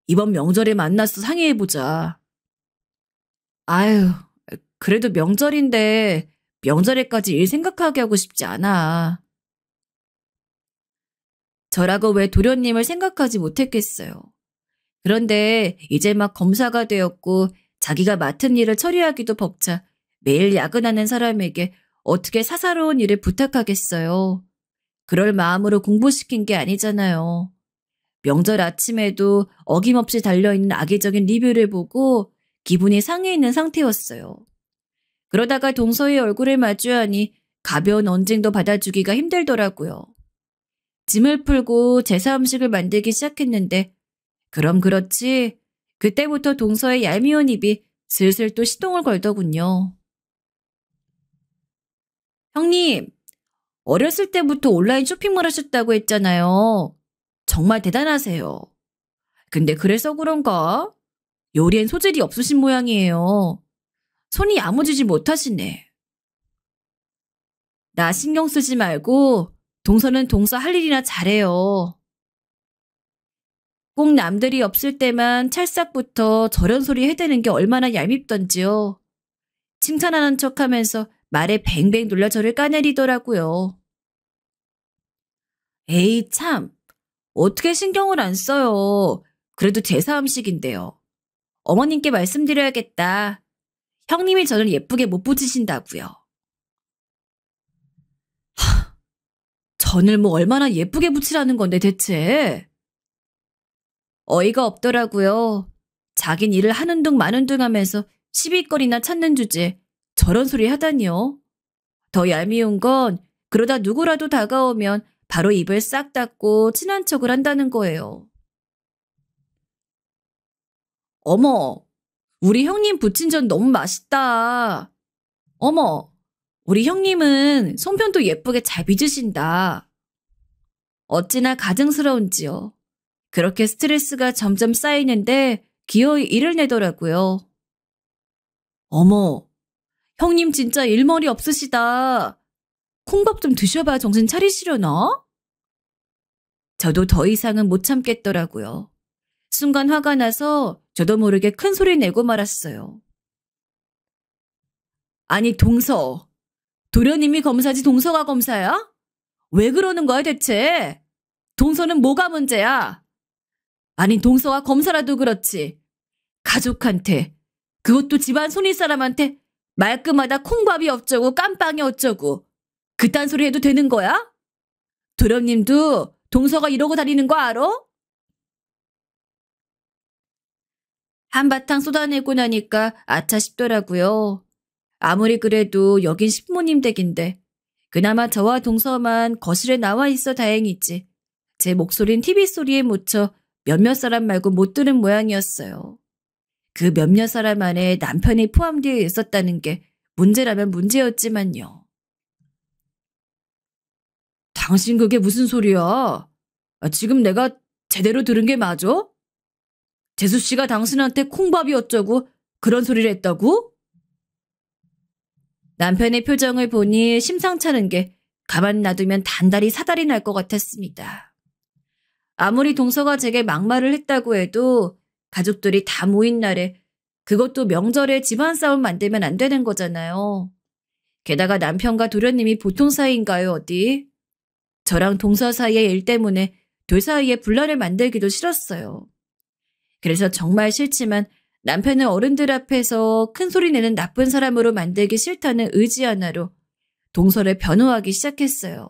이번 명절에 만나서 상의해보자. 아유, 그래도 명절인데 명절에까지 일 생각하게 하고 싶지 않아. 저라고 왜 도련님을 생각하지 못했겠어요. 그런데 이제 막 검사가 되었고 자기가 맡은 일을 처리하기도 벅차 매일 야근하는 사람에게 어떻게 사사로운 일을 부탁하겠어요. 그럴 마음으로 공부시킨 게 아니잖아요. 명절 아침에도 어김없이 달려있는 악의적인 리뷰를 보고 기분이 상해 있는 상태였어요. 그러다가 동서의 얼굴을 마주하니 가벼운 언쟁도 받아주기가 힘들더라고요. 짐을 풀고 제사 음식을 만들기 시작했는데 그럼 그렇지 그때부터 동서의 얄미운 입이 슬슬 또 시동을 걸더군요. 형님, 어렸을 때부터 온라인 쇼핑몰 하셨다고 했잖아요. 정말 대단하세요. 근데 그래서 그런가? 요리엔 소질이 없으신 모양이에요. 손이 야무지지 못하시네. 나 신경 쓰지 말고 동서는 동서 할 일이나 잘해요. 꼭 남들이 없을 때만 찰싹부터 저런 소리 해대는 게 얼마나 얄밉던지요. 칭찬하는 척하면서 말에 뱅뱅 눌러 저를 까내리더라고요. 에이 참, 어떻게 신경을 안 써요. 그래도 제사 음식인데요. 어머님께 말씀드려야겠다. 형님이 저를 예쁘게 못 붙이신다고요. 전을 뭐 얼마나 예쁘게 붙이라는 건데 대체. 어이가 없더라고요. 자긴 일을 하는 둥 마는 둥 하면서 시비거리나 찾는 주제 저런 소리 하다니요. 더 얄미운 건 그러다 누구라도 다가오면 바로 입을 싹 닫고 친한 척을 한다는 거예요. 어머, 우리 형님 부친전 너무 맛있다. 어머, 우리 형님은 송편도 예쁘게 잘 빚으신다. 어찌나 가증스러운지요. 그렇게 스트레스가 점점 쌓이는데 기어이 일을 내더라고요. 어머, 형님 진짜 일머리 없으시다. 콩밥 좀 드셔봐 정신 차리시려나? 저도 더 이상은 못 참겠더라고요. 순간 화가 나서 저도 모르게 큰 소리 내고 말았어요. 아니 동서, 도련님이 검사지 동서가 검사야? 왜 그러는 거야 대체? 동서는 뭐가 문제야? 아니 동서가 검사라도 그렇지. 가족한테, 그것도 집안 손윗 사람한테 말끝마다 콩밥이 어쩌고 깜빵이 어쩌고 그딴 소리 해도 되는 거야? 도련님도 동서가 이러고 다니는 거 알아? 한바탕 쏟아내고 나니까 아차 싶더라고요. 아무리 그래도 여긴 신부님 댁인데 그나마 저와 동서만 거실에 나와 있어 다행이지. 제 목소린 TV 소리에 묻혀 몇몇 사람 말고 못 들은 모양이었어요. 그 몇몇 사람 안에 남편이 포함되어 있었다는 게 문제라면 문제였지만요. 당신 그게 무슨 소리야? 지금 내가 제대로 들은 게 맞아? 재수 씨가 당신한테 콩밥이 어쩌고 그런 소리를 했다고? 남편의 표정을 보니 심상찮은 게 가만 놔두면 단달이 사달이 날 것 같았습니다. 아무리 동서가 제게 막말을 했다고 해도 가족들이 다 모인 날에 그것도 명절에 집안 싸움 만들면 안 되는 거잖아요. 게다가 남편과 도련님이 보통 사이인가요 어디? 저랑 동서 사이의 일 때문에 둘 사이에 분란을 만들기도 싫었어요. 그래서 정말 싫지만 남편을 어른들 앞에서 큰 소리 내는 나쁜 사람으로 만들기 싫다는 의지 하나로 동서를 변호하기 시작했어요.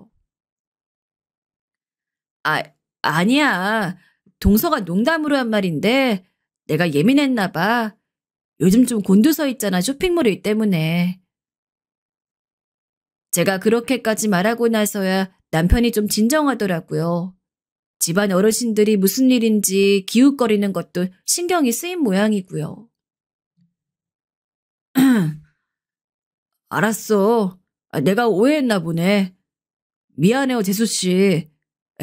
아니야. 동서가 농담으로 한 말인데 내가 예민했나 봐. 요즘 좀 곤두서 있잖아, 쇼핑몰 일 때문에. 제가 그렇게까지 말하고 나서야 남편이 좀 진정하더라고요. 집안 어르신들이 무슨 일인지 기웃거리는 것도 신경이 쓰인 모양이고요. 알았어. 내가 오해했나 보네. 미안해요, 재수씨.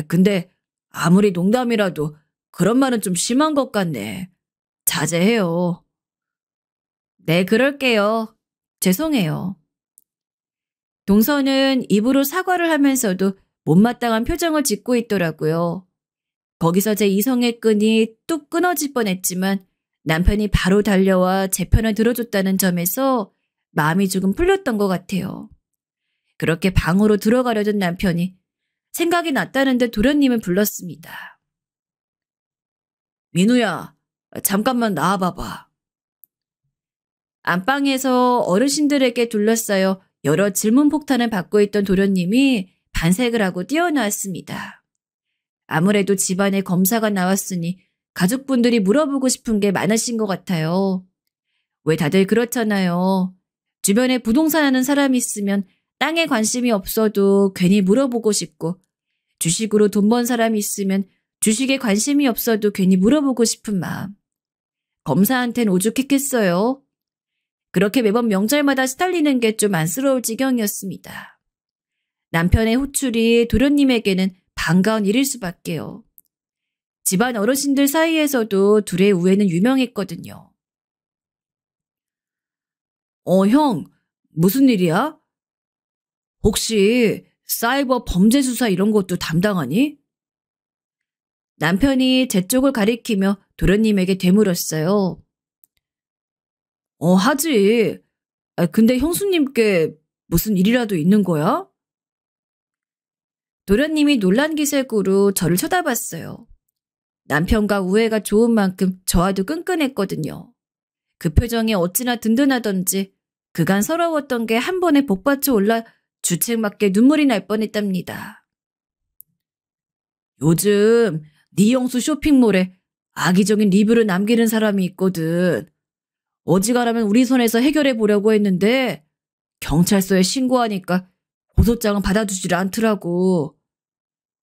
근데 아무리 농담이라도 그런 말은 좀 심한 것 같네. 자제해요. 네, 그럴게요. 죄송해요. 동서는 입으로 사과를 하면서도 못마땅한 표정을 짓고 있더라고요. 거기서 제 이성의 끈이 뚝 끊어질 뻔했지만 남편이 바로 달려와 제 편을 들어줬다는 점에서 마음이 조금 풀렸던 것 같아요. 그렇게 방으로 들어가려던 남편이 생각이 났다는데 도련님을 불렀습니다. 민우야, 잠깐만 나와봐봐. 안방에서 어르신들에게 둘러싸여 여러 질문 폭탄을 받고 있던 도련님이 반색을 하고 뛰어나왔습니다. 아무래도 집안에 검사가 나왔으니 가족분들이 물어보고 싶은 게 많으신 것 같아요. 왜 다들 그렇잖아요. 주변에 부동산 하는 사람이 있으면 땅에 관심이 없어도 괜히 물어보고 싶고 주식으로 돈 번 사람이 있으면 주식에 관심이 없어도 괜히 물어보고 싶은 마음. 검사한텐 오죽했겠어요. 그렇게 매번 명절마다 시달리는 게 좀 안쓰러울 지경이었습니다. 남편의 호출이 도련님에게는 반가운 일일 수밖에요. 집안 어르신들 사이에서도 둘의 우애는 유명했거든요. 형, 무슨 일이야? 혹시 사이버 범죄 수사 이런 것도 담당하니? 남편이 제 쪽을 가리키며 도련님에게 되물었어요. 하지. 근데 형수님께 무슨 일이라도 있는 거야? 도련님이 놀란 기색으로 저를 쳐다봤어요. 남편과 우애가 좋은 만큼 저와도 끈끈했거든요. 그 표정이 어찌나 든든하던지 그간 서러웠던 게 한 번에 복받쳐 올라 주책맞게 눈물이 날 뻔했답니다. 요즘 네 형수 쇼핑몰에 악의적인 리뷰를 남기는 사람이 있거든. 어지간하면 우리 선에서 해결해 보려고 했는데 경찰서에 신고하니까 고소장은 받아주질 않더라고.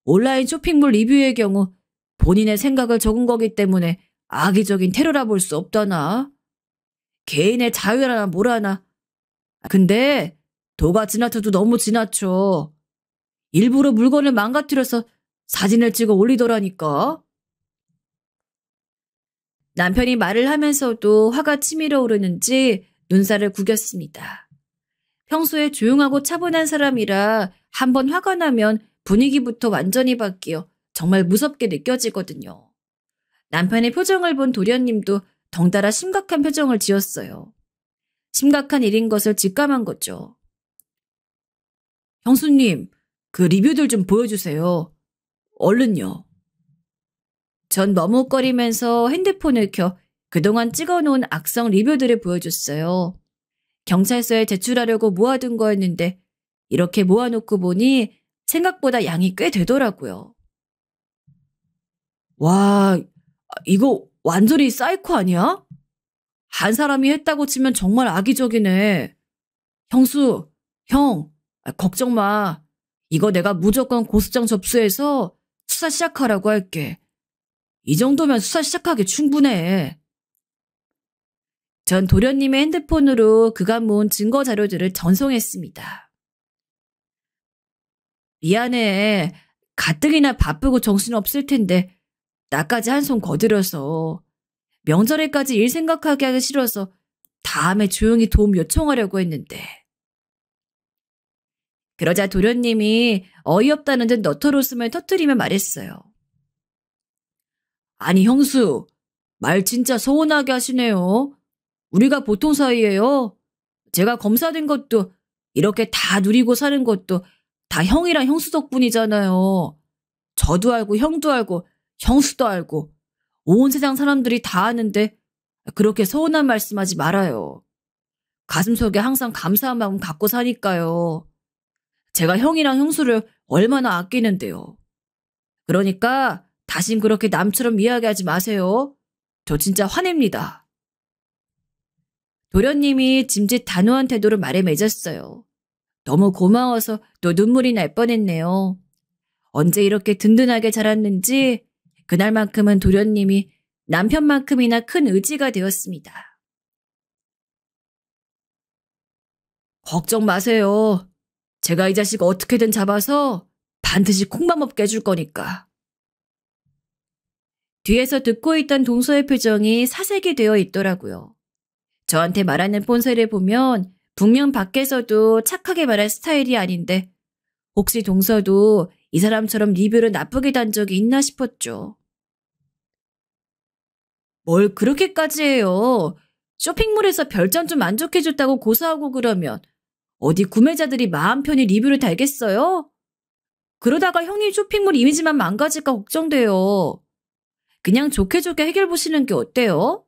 온라인 쇼핑몰 리뷰의 경우 본인의 생각을 적은 거기 때문에 악의적인 테러라 볼 수 없다나. 개인의 자유라나 뭐라나. 근데 도가 지나쳐도 너무 지나쳐. 일부러 물건을 망가뜨려서 사진을 찍어 올리더라니까. 남편이 말을 하면서도 화가 치밀어 오르는지 눈살을 구겼습니다. 평소에 조용하고 차분한 사람이라 한번 화가 나면 분위기부터 완전히 바뀌어 정말 무섭게 느껴지거든요. 남편의 표정을 본 도련님도 덩달아 심각한 표정을 지었어요. 심각한 일인 것을 직감한 거죠. 형수님, 그 리뷰들 좀 보여주세요. 얼른요. 전 머뭇거리면서 핸드폰을 켜 그동안 찍어놓은 악성 리뷰들을 보여줬어요. 경찰서에 제출하려고 모아둔 거였는데 이렇게 모아놓고 보니 생각보다 양이 꽤 되더라고요. 와, 이거 완전히 사이코 아니야? 한 사람이 했다고 치면 정말 악의적이네. 형수, 형, 걱정 마. 이거 내가 무조건 고소장 접수해서 수사 시작하라고 할게. 이 정도면 수사 시작하기 충분해. 전 도련님의 핸드폰으로 그간 모은 증거 자료들을 전송했습니다. 미안해. 가뜩이나 바쁘고 정신없을 텐데 나까지 한 손 거들여서. 명절에까지 일 생각하게 하기 싫어서 다음에 조용히 도움 요청하려고 했는데. 그러자 도련님이 어이없다는 듯 너털 웃음을 터뜨리며 말했어요. 아니 형수, 말 진짜 서운하게 하시네요. 우리가 보통 사이예요. 제가 검사된 것도 이렇게 다 누리고 사는 것도 다 형이랑 형수 덕분이잖아요. 저도 알고 형도 알고 형수도 알고 온 세상 사람들이 다 아는데 그렇게 서운한 말씀하지 말아요. 가슴속에 항상 감사한 마음 갖고 사니까요. 제가 형이랑 형수를 얼마나 아끼는데요. 그러니까 다신 그렇게 남처럼 이야기하지 마세요. 저 진짜 화냅니다. 도련님이 짐짓 단호한 태도로 말에 맺었어요. 너무 고마워서 또 눈물이 날 뻔했네요. 언제 이렇게 든든하게 자랐는지 그날만큼은 도련님이 남편만큼이나 큰 의지가 되었습니다. 걱정 마세요. 제가 이 자식 어떻게든 잡아서 반드시 콩밥 먹게 해줄 거니까. 뒤에서 듣고 있던 동서의 표정이 사색이 되어 있더라고요. 저한테 말하는 본세를 보면 분명 밖에서도 착하게 말할 스타일이 아닌데 혹시 동서도 이 사람처럼 리뷰를 나쁘게 단 적이 있나 싶었죠. 뭘 그렇게까지 해요. 쇼핑몰에서 별점 좀 안 좋게 줬다고 고소하고 그러면 어디 구매자들이 마음 편히 리뷰를 달겠어요? 그러다가 형님 쇼핑몰 이미지만 망가질까 걱정돼요. 그냥 좋게 좋게 해결 보시는 게 어때요?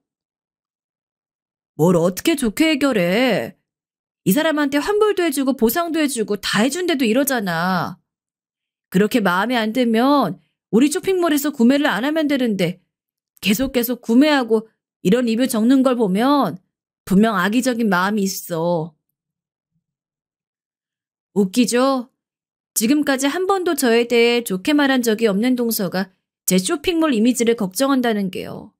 뭘 어떻게 좋게 해결해? 이 사람한테 환불도 해주고 보상도 해주고 다 해준데도 이러잖아. 그렇게 마음에 안 들면 우리 쇼핑몰에서 구매를 안 하면 되는데 계속 구매하고 이런 리뷰 적는 걸 보면 분명 악의적인 마음이 있어. 웃기죠? 지금까지 한 번도 저에 대해 좋게 말한 적이 없는 동서가 제 쇼핑몰 이미지를 걱정한다는 게요.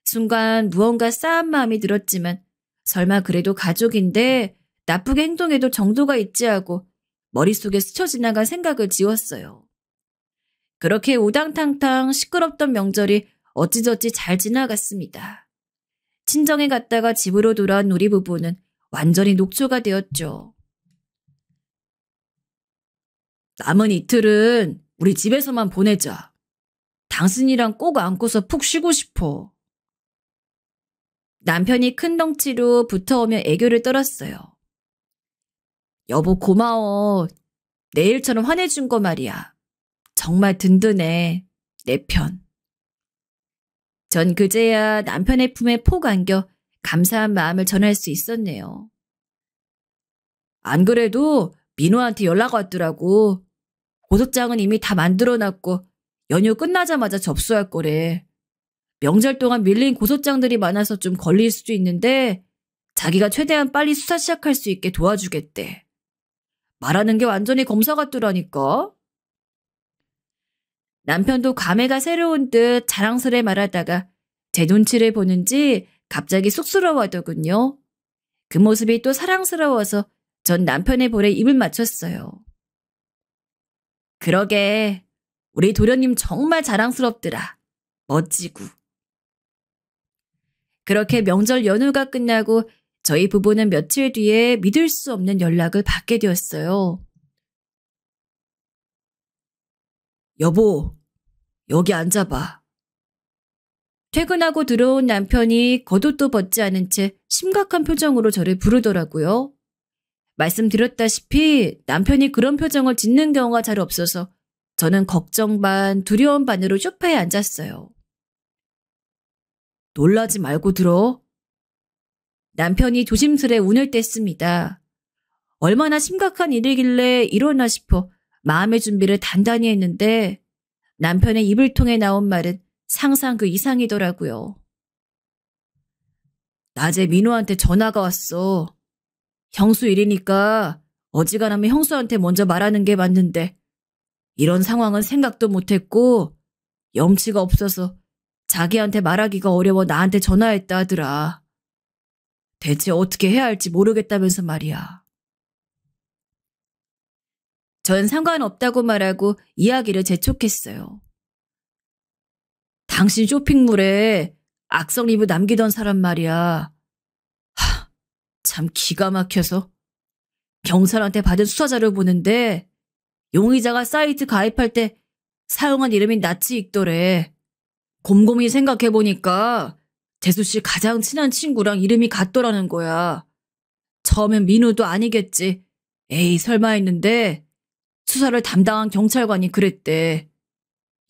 순간 무언가 싸한 마음이 들었지만 설마 그래도 가족인데 나쁘게 행동해도 정도가 있지 하고 머릿속에 스쳐 지나간 생각을 지웠어요. 그렇게 우당탕탕 시끄럽던 명절이 어찌저찌 잘 지나갔습니다. 친정에 갔다가 집으로 돌아온 우리 부부는 완전히 녹초가 되었죠. 남은 이틀은 우리 집에서만 보내자. 당신이랑 꼭 안고서 푹 쉬고 싶어. 남편이 큰 덩치로 붙어오며 애교를 떨었어요. 여보 고마워. 내일처럼 화내준 거 말이야. 정말 든든해. 내 편. 전 그제야 남편의 품에 폭 안겨 감사한 마음을 전할 수 있었네요. 안 그래도 민호한테 연락 왔더라고. 고소장은 이미 다 만들어놨고 연휴 끝나자마자 접수할 거래. 명절 동안 밀린 고소장들이 많아서 좀 걸릴 수도 있는데 자기가 최대한 빨리 수사 시작할 수 있게 도와주겠대. 말하는 게 완전히 검사 같더라니까. 남편도 감회가 새로운 듯 자랑스레 말하다가 제 눈치를 보는지 갑자기 쑥스러워하더군요. 그 모습이 또 사랑스러워서 전 남편의 볼에 입을 맞췄어요. 그러게 우리 도련님 정말 자랑스럽더라. 멋지고. 그렇게 명절 연휴가 끝나고 저희 부부는 며칠 뒤에 믿을 수 없는 연락을 받게 되었어요. 여보, 여기 앉아봐. 퇴근하고 들어온 남편이 겉옷도 벗지 않은 채 심각한 표정으로 저를 부르더라고요. 말씀드렸다시피 남편이 그런 표정을 짓는 경우가 잘 없어서 저는 걱정 반 두려움 반으로 소파에 앉았어요. 놀라지 말고 들어. 남편이 조심스레 운을 뗐습니다. 얼마나 심각한 일이길래 이러나 싶어 마음의 준비를 단단히 했는데 남편의 입을 통해 나온 말은 상상 그 이상이더라고요. 낮에 민호한테 전화가 왔어. 형수 일이니까 어지간하면 형수한테 먼저 말하는 게 맞는데 이런 상황은 생각도 못했고 염치가 없어서 자기한테 말하기가 어려워 나한테 전화했다 하더라. 대체 어떻게 해야 할지 모르겠다면서 말이야. 전 상관없다고 말하고 이야기를 재촉했어요. 당신 쇼핑몰에 악성 리뷰 남기던 사람 말이야. 참 기가 막혀서. 경찰한테 받은 수사자료 보는데 용의자가 사이트 가입할 때 사용한 이름이 낯이 익더래. 곰곰이 생각해보니까 재수씨 가장 친한 친구랑 이름이 같더라는 거야. 처음엔 민우도 아니겠지. 에이 설마 했는데 수사를 담당한 경찰관이 그랬대.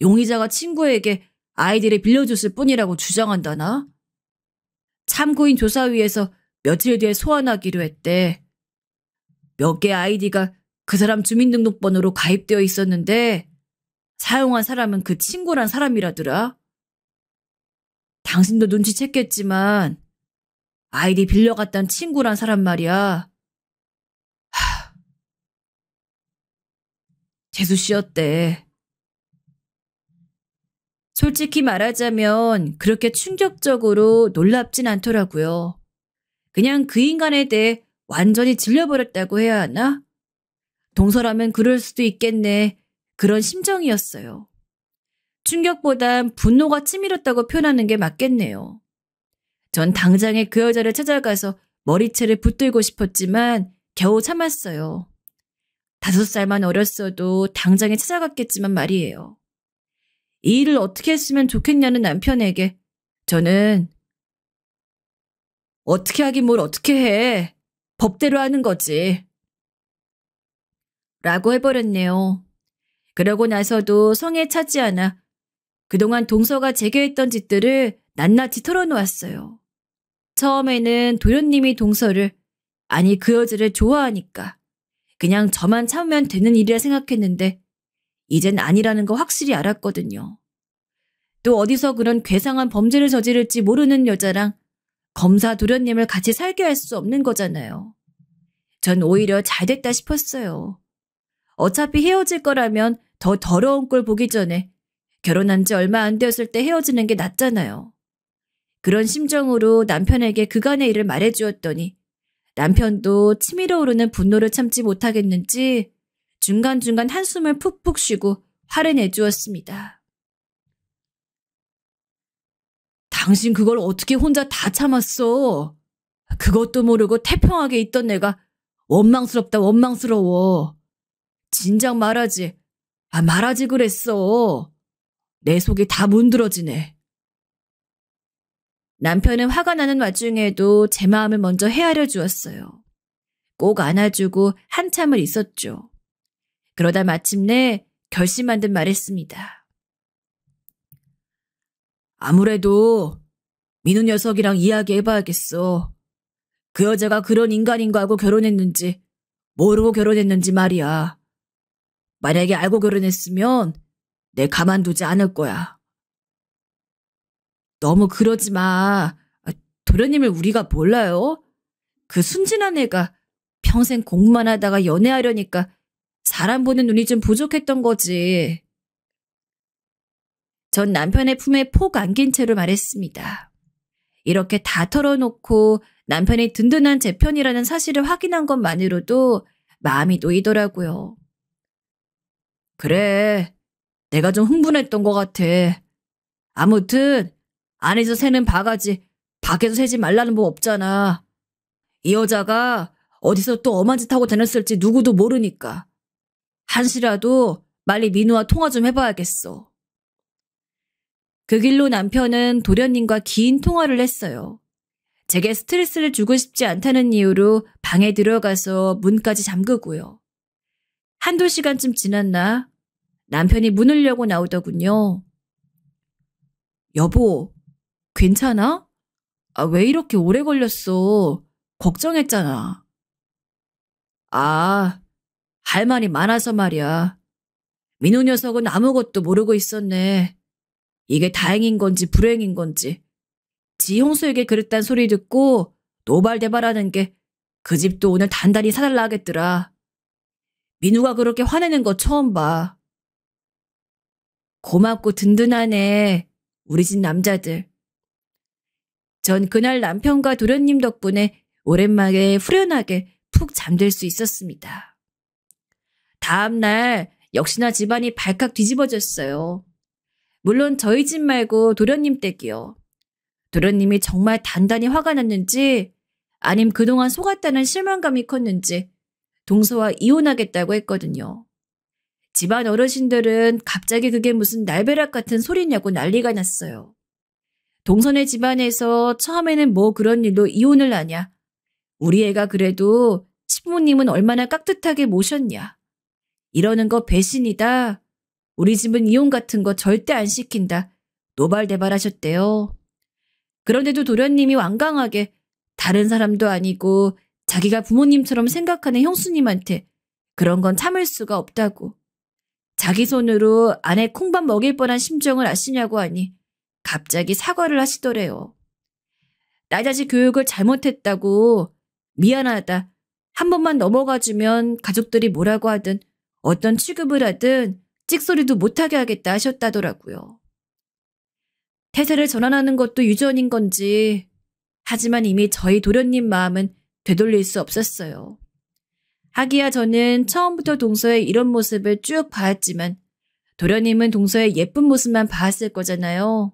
용의자가 친구에게 아이디를 빌려줬을 뿐이라고 주장한다나? 참고인 조사위에서 며칠 뒤에 소환하기로 했대. 몇 개 아이디가 그 사람 주민등록번호로 가입되어 있었는데 사용한 사람은 그 친구란 사람이라더라. 당신도 눈치챘겠지만 아이디 빌려갔단 친구란 사람 말이야. 재수 씨였대. 솔직히 말하자면 그렇게 충격적으로 놀랍진 않더라고요. 그냥 그 인간에 대해 완전히 질려버렸다고 해야 하나? 동서라면 그럴 수도 있겠네. 그런 심정이었어요. 충격보단 분노가 치밀었다고 표현하는 게 맞겠네요. 전 당장에 그 여자를 찾아가서 머리채를 붙들고 싶었지만 겨우 참았어요. 5살만 어렸어도 당장에 찾아갔겠지만 말이에요. 이 일을 어떻게 했으면 좋겠냐는 남편에게 저는 어떻게 하긴 뭘 어떻게 해. 법대로 하는 거지. 라고 해버렸네요. 그러고 나서도 성에 차지 않아 그동안 동서가 제게 했던 짓들을 낱낱이 털어놓았어요. 처음에는 도련님이 동서를, 아니 그 여자를 좋아하니까 그냥 저만 참으면 되는 일이라 생각했는데 이젠 아니라는 거 확실히 알았거든요. 또 어디서 그런 괴상한 범죄를 저지를지 모르는 여자랑 검사 도련님을 같이 살게 할 수 없는 거잖아요. 전 오히려 잘 됐다 싶었어요. 어차피 헤어질 거라면 더 더러운 꼴 보기 전에 결혼한 지 얼마 안 되었을 때 헤어지는 게 낫잖아요. 그런 심정으로 남편에게 그간의 일을 말해주었더니 남편도 치밀어 오르는 분노를 참지 못하겠는지 중간중간 한숨을 푹푹 쉬고 화를 내주었습니다. 당신 그걸 어떻게 혼자 다 참았어? 그것도 모르고 태평하게 있던 내가 원망스럽다 원망스러워. 진작 말하지. 말하지 그랬어. 내 속이 다 문드러지네. 남편은 화가 나는 와중에도 제 마음을 먼저 헤아려 주었어요. 꼭 안아주고 한참을 있었죠. 그러다 마침내 결심한 듯 말했습니다. 아무래도 민우 녀석이랑 이야기해봐야겠어. 그 여자가 그런 인간인가 하고 결혼했는지 모르고 결혼했는지 말이야. 만약에 알고 결혼했으면 내 가만두지 않을 거야. 너무 그러지 마. 도련님을 우리가 몰라요? 그 순진한 애가 평생 공부만 하다가 연애하려니까 사람 보는 눈이 좀 부족했던 거지. 전 남편의 품에 폭 안긴 채로 말했습니다. 이렇게 다 털어놓고 남편이 든든한 제 편이라는 사실을 확인한 것만으로도 마음이 놓이더라고요. 그래, 내가 좀 흥분했던 것 같아. 아무튼 안에서 새는 바가지 밖에서 새지 말라는 법 없잖아. 이 여자가 어디서 또 엄한 짓 하고 다녔을지 누구도 모르니까. 한시라도 빨리 민우와 통화 좀 해봐야겠어. 그 길로 남편은 도련님과 긴 통화를 했어요. 제게 스트레스를 주고 싶지 않다는 이유로 방에 들어가서 문까지 잠그고요. 한두 시간쯤 지났나 남편이 문을 열고 나오더군요. 여보, 괜찮아? 왜 이렇게 오래 걸렸어? 걱정했잖아. 할 말이 많아서 말이야. 민우 녀석은 아무것도 모르고 있었네. 이게 다행인 건지 불행인 건지. 지 형수에게 그랬단 소리 듣고 노발대발하는 게 그 집도 오늘 단단히 사달라 하겠더라. 민우가 그렇게 화내는 거 처음 봐. 고맙고 든든하네. 우리 집 남자들. 전 그날 남편과 도련님 덕분에 오랜만에 후련하게 푹 잠들 수 있었습니다. 다음 날 역시나 집안이 발칵 뒤집어졌어요. 물론 저희 집 말고 도련님 댁이요. 도련님이 정말 단단히 화가 났는지 아님 그동안 속았다는 실망감이 컸는지 동서와 이혼하겠다고 했거든요. 집안 어르신들은 갑자기 그게 무슨 날벼락 같은 소리냐고 난리가 났어요. 동선의 집안에서 처음에는 뭐 그런 일로 이혼을 하냐. 우리 애가 그래도 시부모님은 얼마나 깍듯하게 모셨냐. 이러는 거 배신이다. 우리 집은 이혼 같은 거 절대 안 시킨다. 노발대발하셨대요. 그런데도 도련님이 완강하게 다른 사람도 아니고 자기가 부모님처럼 생각하는 형수님한테 그런 건 참을 수가 없다고. 자기 손으로 아내 콩밥 먹일 뻔한 심정을 아시냐고 하니 갑자기 사과를 하시더래요. 나 자식 교육을 잘못했다고 미안하다. 한 번만 넘어가주면 가족들이 뭐라고 하든 어떤 취급을 하든 찍소리도 못하게 하겠다 하셨다더라고요. 태세를 전환하는 것도 유전인 건지 하지만 이미 저희 도련님 마음은 되돌릴 수 없었어요. 하기야 저는 처음부터 동서의 이런 모습을 쭉 봐왔지만 도련님은 동서의 예쁜 모습만 봐왔을 거잖아요.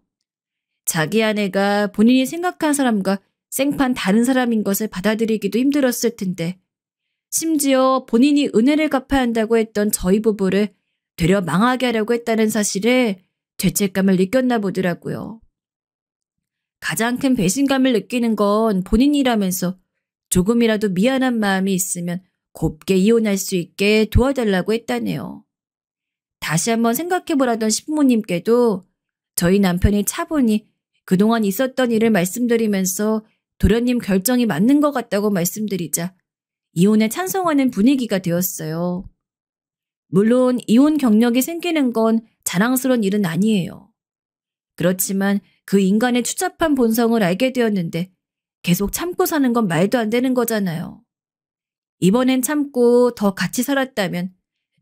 자기 아내가 본인이 생각한 사람과 생판 다른 사람인 것을 받아들이기도 힘들었을 텐데 심지어 본인이 은혜를 갚아야 한다고 했던 저희 부부를 되려 망하게 하려고 했다는 사실에 죄책감을 느꼈나 보더라고요. 가장 큰 배신감을 느끼는 건 본인이라면서 조금이라도 미안한 마음이 있으면 곱게 이혼할 수 있게 도와달라고 했다네요. 다시 한번 생각해보라던 시부모님께도 저희 남편이 차분히 그동안 있었던 일을 말씀드리면서 도련님 결정이 맞는 것 같다고 말씀드리자 이혼에 찬성하는 분위기가 되었어요. 물론 이혼 경력이 생기는 건 자랑스러운 일은 아니에요. 그렇지만 그 인간의 추잡한 본성을 알게 되었는데 계속 참고 사는 건 말도 안 되는 거잖아요. 이번엔 참고 더 같이 살았다면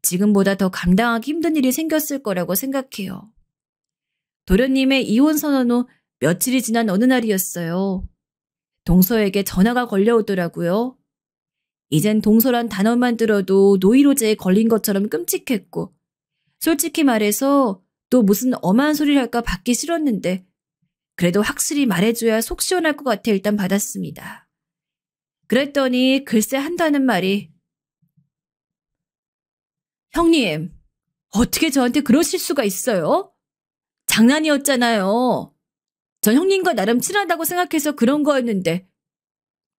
지금보다 더 감당하기 힘든 일이 생겼을 거라고 생각해요. 도련님의 이혼 선언 후 며칠이 지난 어느 날이었어요. 동서에게 전화가 걸려오더라고요. 이젠 동서란 단어만 들어도 노이로제에 걸린 것처럼 끔찍했고, 솔직히 말해서 또 무슨 엄한 소리를 할까 받기 싫었는데 그래도 확실히 말해줘야 속 시원할 것 같아 일단 받았습니다. 그랬더니 글쎄 한다는 말이 형님, 어떻게 저한테 그러실 수가 있어요? 장난이었잖아요. 전 형님과 나름 친하다고 생각해서 그런 거였는데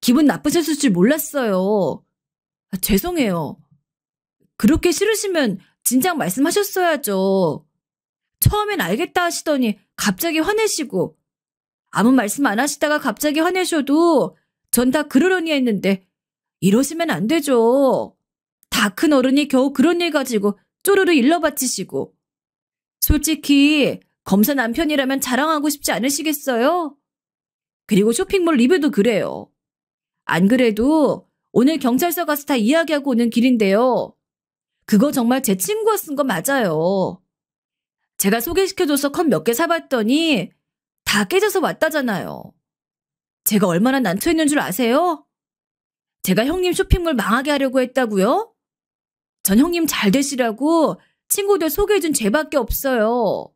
기분 나쁘셨을 줄 몰랐어요. 죄송해요. 그렇게 싫으시면 진작 말씀하셨어야죠. 처음엔 알겠다 하시더니 갑자기 화내시고 아무 말씀 안 하시다가 갑자기 화내셔도 전 다 그러려니 했는데 이러시면 안 되죠. 다 큰 어른이 겨우 그런 일 가지고 쪼르르 일러 바치시고. 솔직히 검사 남편이라면 자랑하고 싶지 않으시겠어요? 그리고 쇼핑몰 리뷰도 그래요. 안 그래도 오늘 경찰서 가서 다 이야기하고 오는 길인데요. 그거 정말 제 친구가 쓴 거 맞아요. 제가 소개시켜줘서 컵 몇 개 사봤더니 다 깨져서 왔다잖아요. 제가 얼마나 난처했는 줄 아세요? 제가 형님 쇼핑몰 망하게 하려고 했다고요? 전 형님 잘 되시라고 친구들 소개해준 죄밖에 없어요.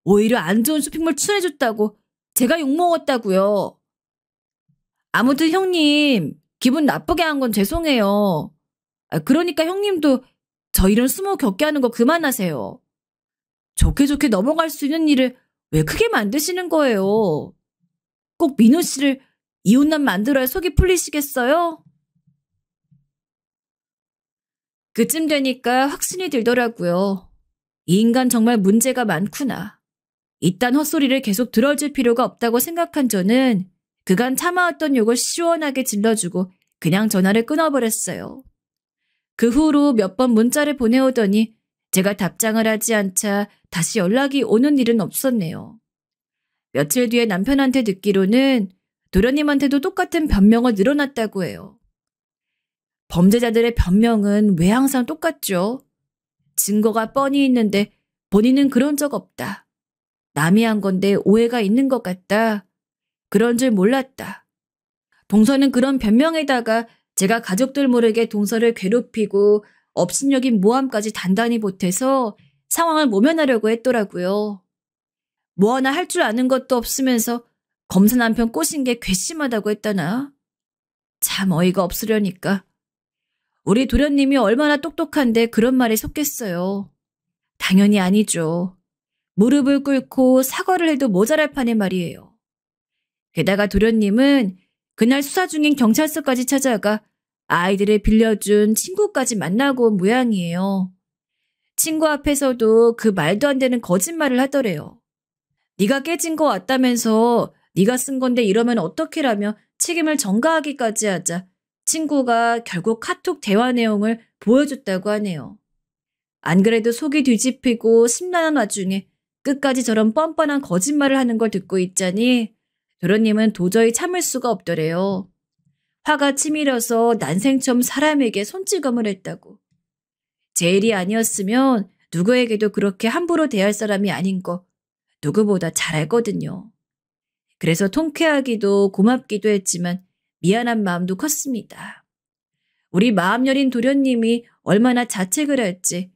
오히려 안 좋은 쇼핑몰 추천해줬다고 제가 욕먹었다고요. 아무튼 형님 기분 나쁘게 한 건 죄송해요. 그러니까 형님도 저 이런 수모 겪게 하는 거 그만하세요. 좋게 좋게 넘어갈 수 있는 일을 왜 크게 만드시는 거예요? 꼭 민호 씨를 이혼남 만들어야 속이 풀리시겠어요? 그쯤 되니까 확신이 들더라고요. 이 인간 정말 문제가 많구나. 이딴 헛소리를 계속 들어줄 필요가 없다고 생각한 저는 그간 참아왔던 욕을 시원하게 질러주고 그냥 전화를 끊어버렸어요. 그 후로 몇 번 문자를 보내오더니 제가 답장을 하지 않자 다시 연락이 오는 일은 없었네요. 며칠 뒤에 남편한테 듣기로는 도련님한테도 똑같은 변명을 늘어놨다고 해요. 범죄자들의 변명은 왜 항상 똑같죠? 증거가 뻔히 있는데 본인은 그런 적 없다. 남이 한 건데 오해가 있는 것 같다. 그런 줄 몰랐다. 동서는 그런 변명에다가 제가 가족들 모르게 동서를 괴롭히고 업신여긴 모함까지 단단히 보태서 상황을 모면하려고 했더라고요. 뭐 하나 할 줄 아는 것도 없으면서 검사 남편 꼬신 게 괘씸하다고 했다나? 참 어이가 없으려니까. 우리 도련님이 얼마나 똑똑한데 그런 말에 속겠어요. 당연히 아니죠. 무릎을 꿇고 사과를 해도 모자랄 판에 말이에요. 게다가 도련님은 그날 수사 중인 경찰서까지 찾아가 아이들을 빌려준 친구까지 만나고 온 모양이에요. 친구 앞에서도 그 말도 안 되는 거짓말을 하더래요. 네가 깨진 거 왔다면서 네가 쓴 건데 이러면 어떡해라며 책임을 전가하기까지 하자 친구가 결국 카톡 대화 내용을 보여줬다고 하네요. 안 그래도 속이 뒤집히고 심란한 와중에 끝까지 저런 뻔뻔한 거짓말을 하는 걸 듣고 있자니 도련님은 도저히 참을 수가 없더래요. 화가 치밀어서 난생 처음 사람에게 손찌검을 했다고. 제 일이 아니었으면 누구에게도 그렇게 함부로 대할 사람이 아닌 거 누구보다 잘 알거든요. 그래서 통쾌하기도 고맙기도 했지만 미안한 마음도 컸습니다. 우리 마음 여린 도련님이 얼마나 자책을 할지.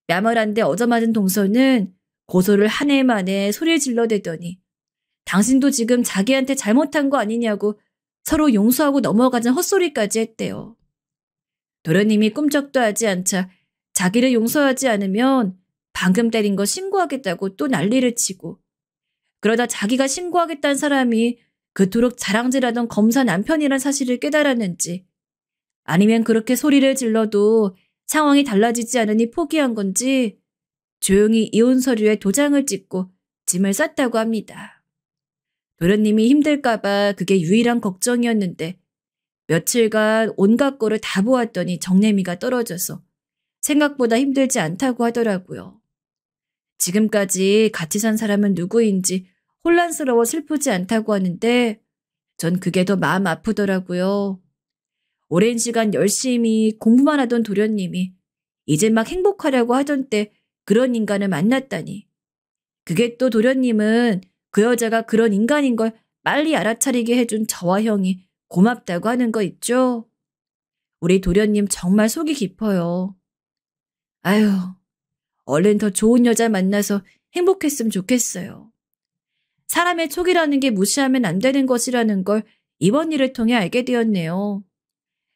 야말한데 얻어맞은 동서는 고소를 한 해 만에 소리 질러대더니 당신도 지금 자기한테 잘못한 거 아니냐고 서로 용서하고 넘어가는 헛소리까지 했대요. 도련님이 꿈쩍도 하지 않자 자기를 용서하지 않으면 방금 때린 거 신고하겠다고 또 난리를 치고 그러다 자기가 신고하겠다는 사람이 그토록 자랑질하던 검사 남편이란 사실을 깨달았는지 아니면 그렇게 소리를 질러도 상황이 달라지지 않으니 포기한 건지 조용히 이혼 서류에 도장을 찍고 짐을 쌌다고 합니다. 도련님이 힘들까 봐 그게 유일한 걱정이었는데 며칠간 온갖 거를 다 보았더니 정내미가 떨어져서 생각보다 힘들지 않다고 하더라고요. 지금까지 같이 산 사람은 누구인지 혼란스러워 슬프지 않다고 하는데 전 그게 더 마음 아프더라고요. 오랜 시간 열심히 공부만 하던 도련님이 이제 막 행복하려고 하던 때 그런 인간을 만났다니. 그게 또 도련님은 그 여자가 그런 인간인 걸 빨리 알아차리게 해준 저와 형이 고맙다고 하는 거 있죠? 우리 도련님 정말 속이 깊어요. 아유, 얼른 더 좋은 여자 만나서 행복했으면 좋겠어요. 사람의 촉이라는 게 무시하면 안 되는 것이라는 걸 이번 일을 통해 알게 되었네요.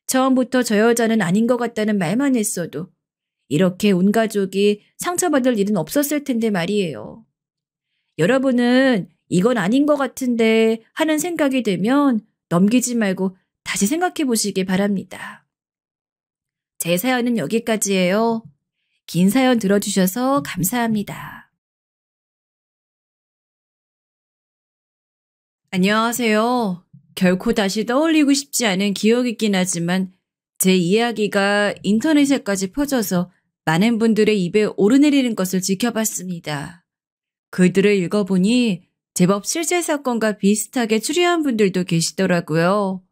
처음부터 저 여자는 아닌 것 같다는 말만 했어도 이렇게 온 가족이 상처받을 일은 없었을 텐데 말이에요. 여러분은 이건 아닌 것 같은데 하는 생각이 들면 넘기지 말고 다시 생각해 보시기 바랍니다. 제 사연은 여기까지예요. 긴 사연 들어주셔서 감사합니다. 안녕하세요. 결코 다시 떠올리고 싶지 않은 기억이긴 하지만 제 이야기가 인터넷에까지 퍼져서 많은 분들의 입에 오르내리는 것을 지켜봤습니다. 글들을 읽어보니 제법 실제 사건과 비슷하게 추리한 분들도 계시더라고요.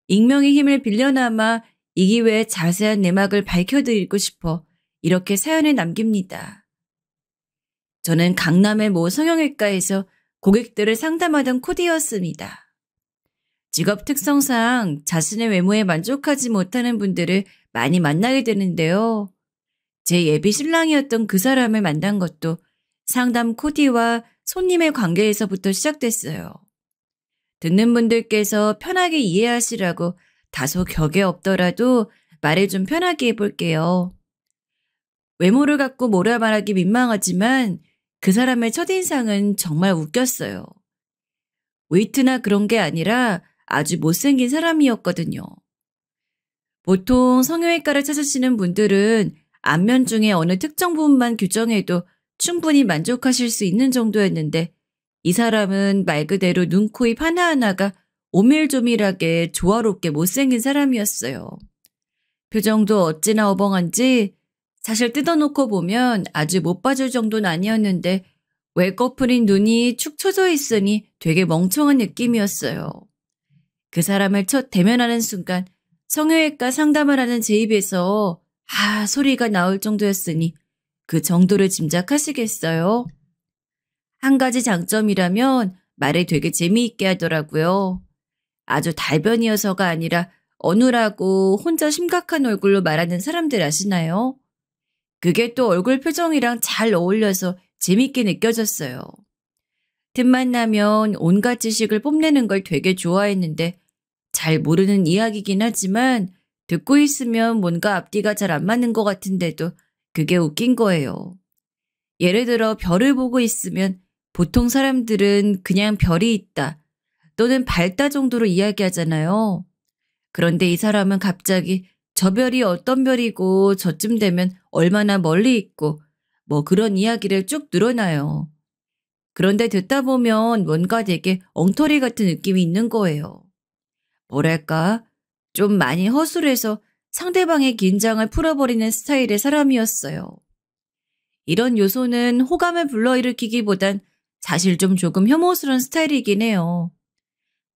익명의 힘을 빌려나마 이 기회에 자세한 내막을 밝혀드리고 싶어 이렇게 사연을 남깁니다. 저는 강남의 모 성형외과에서 고객들을 상담하던 코디였습니다. 직업 특성상 자신의 외모에 만족하지 못하는 분들을 많이 만나게 되는데요. 제 예비 신랑이었던 그 사람을 만난 것도 상담 코디와 손님의 관계에서부터 시작됐어요. 듣는 분들께서 편하게 이해하시라고 다소 격에 없더라도 말을 좀 편하게 해볼게요. 외모를 갖고 뭐라 말하기 민망하지만 그 사람의 첫인상은 정말 웃겼어요. 웨이트나 그런 게 아니라 아주 못생긴 사람이었거든요. 보통 성형외과를 찾으시는 분들은 안면 중에 어느 특정 부분만 규정해도 충분히 만족하실 수 있는 정도였는데 이 사람은 말 그대로 눈, 코, 입 하나하나가 오밀조밀하게 조화롭게 못생긴 사람이었어요. 표정도 어찌나 어벙한지 사실 뜯어놓고 보면 아주 못 봐줄 정도는 아니었는데 왜 꺼풀인 눈이 축 처져 있으니 되게 멍청한 느낌이었어요. 그 사람을 첫 대면하는 순간 성형외과 상담을 하는 제 입에서 소리가 나올 정도였으니 그 정도를 짐작하시겠어요? 한 가지 장점이라면 말을 되게 재미있게 하더라고요. 아주 달변이어서가 아니라 어눌하고 혼자 심각한 얼굴로 말하는 사람들 아시나요? 그게 또 얼굴 표정이랑 잘 어울려서 재밌게 느껴졌어요. 틈만 나면 온갖 지식을 뽐내는 걸 되게 좋아했는데 잘 모르는 이야기긴 하지만 듣고 있으면 뭔가 앞뒤가 잘 안 맞는 것 같은데도 그게 웃긴 거예요. 예를 들어 별을 보고 있으면 보통 사람들은 그냥 별이 있다 또는 밝다 정도로 이야기하잖아요. 그런데 이 사람은 갑자기 저 별이 어떤 별이고 저쯤 되면 얼마나 멀리 있고 뭐 그런 이야기를 쭉 늘어놔요. 그런데 듣다 보면 뭔가 되게 엉터리 같은 느낌이 있는 거예요. 뭐랄까 좀 많이 허술해서 상대방의 긴장을 풀어버리는 스타일의 사람이었어요. 이런 요소는 호감을 불러일으키기보단 사실 좀 조금 혐오스러운 스타일이긴 해요.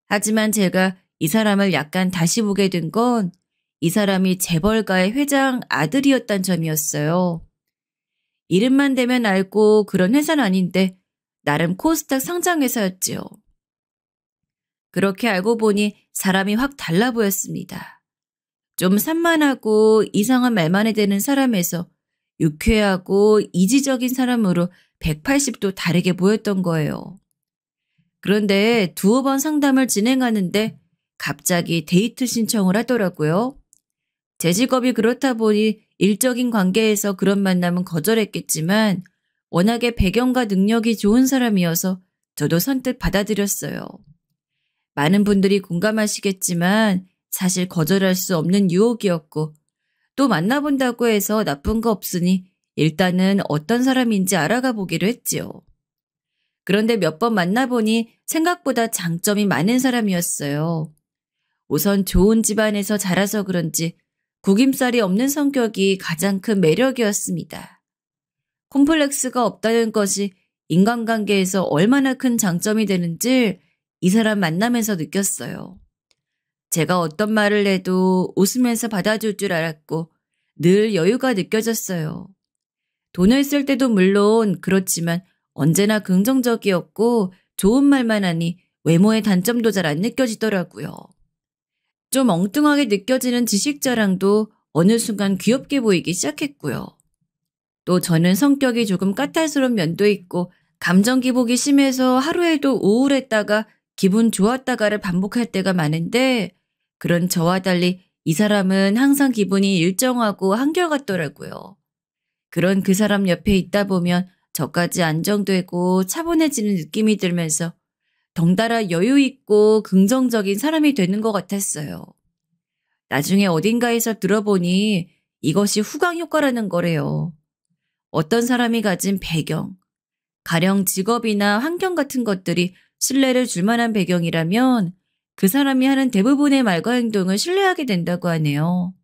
하지만 제가 이 사람을 약간 다시 보게 된 건 이 사람이 재벌가의 회장 아들이었단 점이었어요. 이름만 대면 알고 그런 회사는 아닌데 나름 코스닥 상장 회사였지요. 그렇게 알고 보니 사람이 확 달라 보였습니다. 좀 산만하고 이상한 말만 해대는 사람에서 유쾌하고 이지적인 사람으로 180도 다르게 보였던 거예요. 그런데 두어 번 상담을 진행하는데 갑자기 데이트 신청을 하더라고요. 제 직업이 그렇다 보니 일적인 관계에서 그런 만남은 거절했겠지만 워낙에 배경과 능력이 좋은 사람이어서 저도 선뜻 받아들였어요. 많은 분들이 공감하시겠지만 사실 거절할 수 없는 유혹이었고 또 만나본다고 해서 나쁜 거 없으니 일단은 어떤 사람인지 알아가 보기로 했지요. 그런데 몇 번 만나보니 생각보다 장점이 많은 사람이었어요. 우선 좋은 집안에서 자라서 그런지 구김살이 없는 성격이 가장 큰 매력이었습니다. 콤플렉스가 없다는 것이 인간관계에서 얼마나 큰 장점이 되는지 이 사람 만나면서 느꼈어요. 제가 어떤 말을 해도 웃으면서 받아줄 줄 알았고 늘 여유가 느껴졌어요. 돈을 쓸 때도 물론 그렇지만 언제나 긍정적이었고 좋은 말만 하니 외모의 단점도 잘 안 느껴지더라고요. 좀 엉뚱하게 느껴지는 지식 자랑도 어느 순간 귀엽게 보이기 시작했고요. 또 저는 성격이 조금 까탈스러운 면도 있고 감정 기복이 심해서 하루에도 우울했다가 기분 좋았다가를 반복할 때가 많은데 그런 저와 달리 이 사람은 항상 기분이 일정하고 한결같더라고요. 그런 그 사람 옆에 있다 보면 저까지 안정되고 차분해지는 느낌이 들면서 덩달아 여유 있고 긍정적인 사람이 되는 것 같았어요. 나중에 어딘가에서 들어보니 이것이 후광 효과라는 거래요. 어떤 사람이 가진 배경, 가령 직업이나 환경 같은 것들이 신뢰를 줄 만한 배경이라면 그 사람이 하는 대부분의 말과 행동을 신뢰하게 된다고 하네요.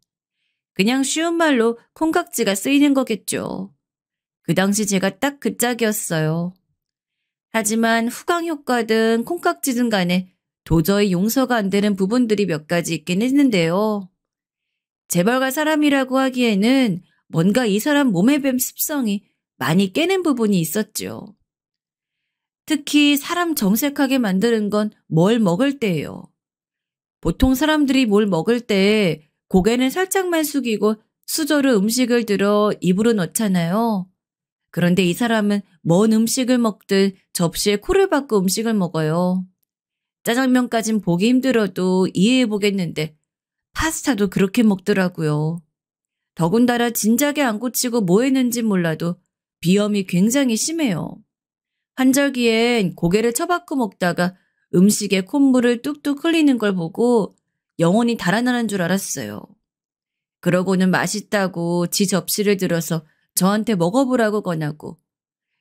그냥 쉬운 말로 콩깍지가 쓰이는 거겠죠. 그 당시 제가 딱 그 짝이었어요. 하지만 후광 효과든 콩깍지든 간에 도저히 용서가 안 되는 부분들이 몇 가지 있긴 했는데요. 재벌가 사람이라고 하기에는 뭔가 이 사람 몸에 뱀 습성이 많이 깨는 부분이 있었죠. 특히 사람 정색하게 만드는 건 뭘 먹을 때예요. 보통 사람들이 뭘 먹을 때 고개는 살짝만 숙이고 수저로 음식을 들어 입으로 넣잖아요. 그런데 이 사람은 먼 음식을 먹듯 접시에 코를 박고 음식을 먹어요. 짜장면까진 보기 힘들어도 이해해보겠는데 파스타도 그렇게 먹더라고요. 더군다나 진작에 안 고치고 뭐 했는지 몰라도 비염이 굉장히 심해요. 환절기엔 고개를 쳐박고 먹다가 음식에 콧물을 뚝뚝 흘리는 걸 보고 영혼이 달아나는 줄 알았어요. 그러고는 맛있다고 지 접시를 들어서 저한테 먹어보라고 권하고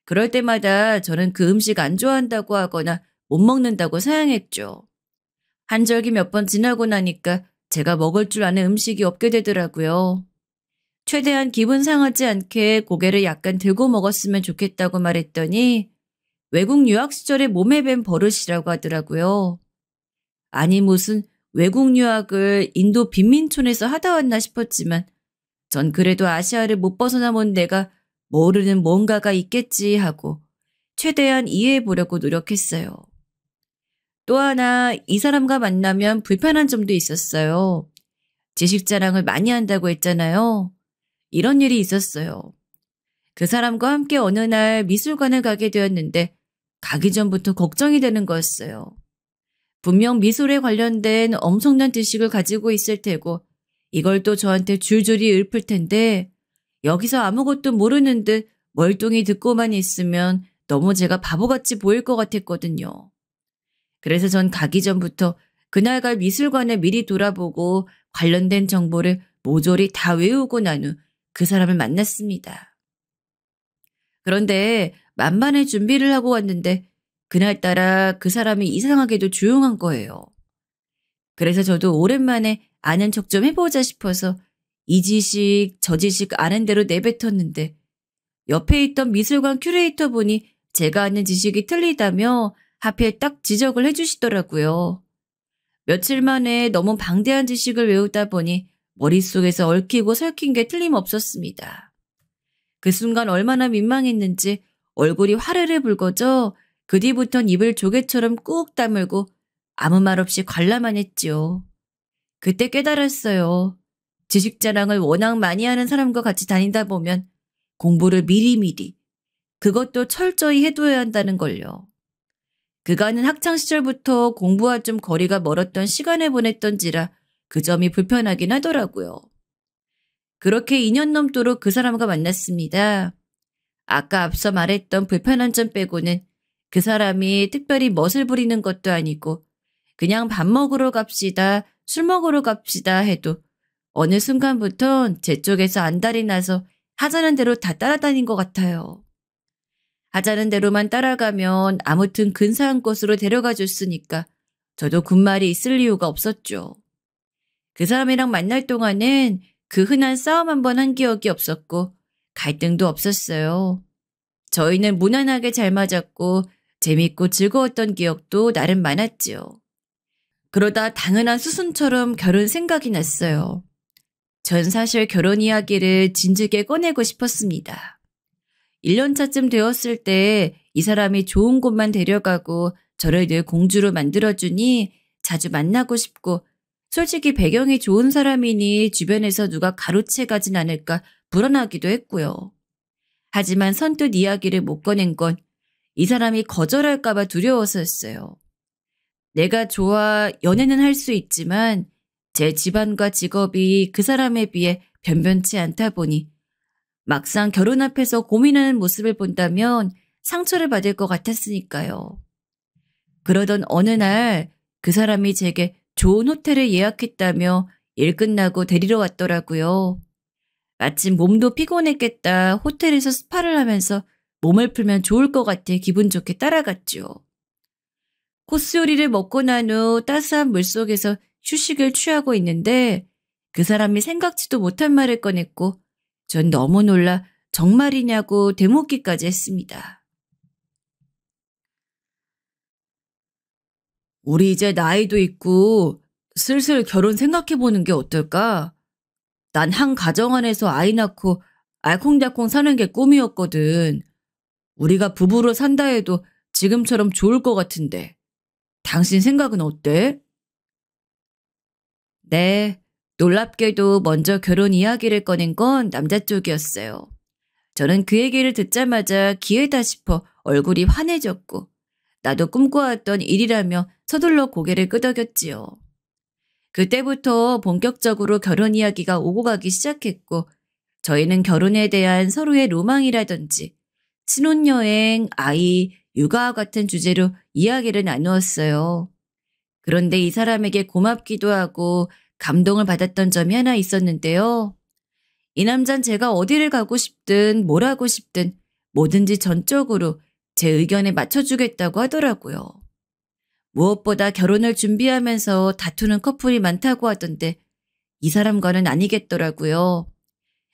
그럴 때마다 저는 그 음식 안 좋아한다고 하거나 못 먹는다고 사양했죠. 한절기 몇 번 지나고 나니까 제가 먹을 줄 아는 음식이 없게 되더라고요. 최대한 기분 상하지 않게 고개를 약간 들고 먹었으면 좋겠다고 말했더니 외국 유학 시절에 몸에 밴 버릇이라고 하더라고요. 아니 무슨 외국 유학을 인도 빈민촌에서 하다 왔나 싶었지만 전 그래도 아시아를 못 벗어나면 내가 모르는 뭔가가 있겠지 하고 최대한 이해해 보려고 노력했어요. 또 하나 이 사람과 만나면 불편한 점도 있었어요. 지식 자랑을 많이 한다고 했잖아요. 이런 일이 있었어요. 그 사람과 함께 어느 날 미술관을 가게 되었는데 가기 전부터 걱정이 되는 거였어요. 분명 미술에 관련된 엄청난 지식을 가지고 있을 테고 이걸 또 저한테 줄줄이 읊을 텐데 여기서 아무것도 모르는 듯 멀뚱히 듣고만 있으면 너무 제가 바보같이 보일 것 같았거든요. 그래서 전 가기 전부터 그날 갈 미술관을 미리 돌아보고 관련된 정보를 모조리 다 외우고 난 후 그 사람을 만났습니다. 그런데 만반의 준비를 하고 왔는데 그날따라 그 사람이 이상하게도 조용한 거예요. 그래서 저도 오랜만에 아는 척 좀 해보자 싶어서 이 지식 저 지식 아는 대로 내뱉었는데 옆에 있던 미술관 큐레이터 분이 제가 아는 지식이 틀리다며 하필 딱 지적을 해주시더라고요. 며칠 만에 너무 방대한 지식을 외우다 보니 머릿속에서 얽히고 설킨 게 틀림없었습니다. 그 순간 얼마나 민망했는지 얼굴이 화르르 붉어져 그 뒤부턴 입을 조개처럼 꾹 다물고 아무 말 없이 관람만 했지요. 그때 깨달았어요. 지식 자랑을 워낙 많이 하는 사람과 같이 다니다 보면 공부를 미리미리 그것도 철저히 해둬야 한다는 걸요. 그간은 학창시절부터 공부와 좀 거리가 멀었던 시간을 보냈던지라 그 점이 불편하긴 하더라고요. 그렇게 2년 넘도록 그 사람과 만났습니다. 아까 앞서 말했던 불편한 점 빼고는 그 사람이 특별히 멋을 부리는 것도 아니고 그냥 밥 먹으러 갑시다, 술 먹으러 갑시다 해도 어느 순간부턴 제 쪽에서 안달이 나서 하자는 대로 다 따라다닌 것 같아요. 하자는 대로만 따라가면 아무튼 근사한 곳으로 데려가 줬으니까 저도 군말이 있을 이유가 없었죠. 그 사람이랑 만날 동안은 그 흔한 싸움 한 번 한 기억이 없었고 갈등도 없었어요. 저희는 무난하게 잘 맞았고 재밌고 즐거웠던 기억도 나름 많았지요. 그러다 당연한 수순처럼 결혼 생각이 났어요. 전 사실 결혼 이야기를 진즉에 꺼내고 싶었습니다. 1년 차쯤 되었을 때 이 사람이 좋은 곳만 데려가고 저를 늘 공주로 만들어주니 자주 만나고 싶고 솔직히 배경이 좋은 사람이니 주변에서 누가 가로채 가진 않을까 불안하기도 했고요. 하지만 선뜻 이야기를 못 꺼낸 건 이 사람이 거절할까봐 두려워서였어요. 내가 좋아 연애는 할 수 있지만 제 집안과 직업이 그 사람에 비해 변변치 않다 보니 막상 결혼 앞에서 고민하는 모습을 본다면 상처를 받을 것 같았으니까요. 그러던 어느 날 그 사람이 제게 좋은 호텔을 예약했다며 일 끝나고 데리러 왔더라고요. 마침 몸도 피곤했겠다 호텔에서 스파를 하면서 몸을 풀면 좋을 것 같아 기분 좋게 따라갔죠. 코스 요리를 먹고 난 후 따스한 물속에서 휴식을 취하고 있는데 그 사람이 생각지도 못한 말을 꺼냈고 전 너무 놀라 정말이냐고 되묻기까지 했습니다. 우리 이제 나이도 있고 슬슬 결혼 생각해보는 게 어떨까? 난 한 가정 안에서 아이 낳고 알콩달콩 사는 게 꿈이었거든. 우리가 부부로 산다 해도 지금처럼 좋을 것 같은데. 당신 생각은 어때? 네, 놀랍게도 먼저 결혼 이야기를 꺼낸 건 남자 쪽이었어요. 저는 그 얘기를 듣자마자 기회다 싶어 얼굴이 환해졌고 나도 꿈꿔왔던 일이라며 서둘러 고개를 끄덕였지요. 그때부터 본격적으로 결혼 이야기가 오고 가기 시작했고 저희는 결혼에 대한 서로의 로망이라든지 신혼여행, 아이, 육아와 같은 주제로 이야기를 나누었어요. 그런데 이 사람에게 고맙기도 하고 감동을 받았던 점이 하나 있었는데요. 이 남잔 제가 어디를 가고 싶든 뭘 하고 싶든 뭐든지 전적으로 제 의견에 맞춰주겠다고 하더라고요. 무엇보다 결혼을 준비하면서 다투는 커플이 많다고 하던데 이 사람과는 아니겠더라고요.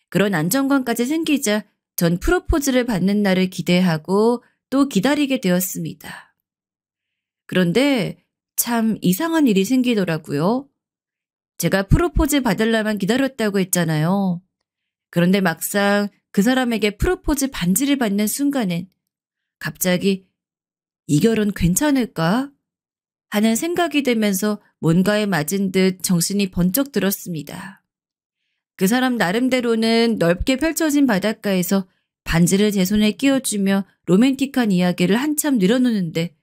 그런 안정감까지 생기자 전 프로포즈를 받는 날을 기대하고 또 기다리게 되었습니다. 그런데 참 이상한 일이 생기더라고요. 제가 프로포즈 받으려면 기다렸다고 했잖아요. 그런데 막상 그 사람에게 프로포즈 반지를 받는 순간엔 갑자기 이 결혼 괜찮을까? 하는 생각이 들면서 뭔가에 맞은 듯 정신이 번쩍 들었습니다. 그 사람 나름대로는 넓게 펼쳐진 바닷가에서 반지를 제 손에 끼워주며 로맨틱한 이야기를 한참 늘어놓는데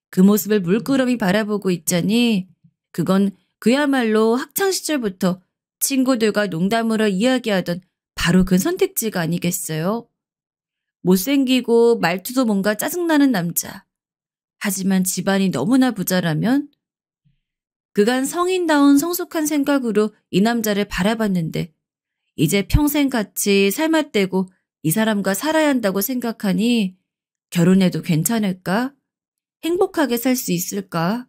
그 모습을 물끄러미 바라보고 있자니 그건 그야말로 학창시절부터 친구들과 농담으로 이야기하던 바로 그 선택지가 아니겠어요? 못생기고 말투도 뭔가 짜증나는 남자. 하지만 집안이 너무나 부자라면? 그간 성인다운 성숙한 생각으로 이 남자를 바라봤는데 이제 평생 같이 삶아떼고 이 사람과 살아야 한다고 생각하니 결혼해도 괜찮을까? 행복하게 살 수 있을까?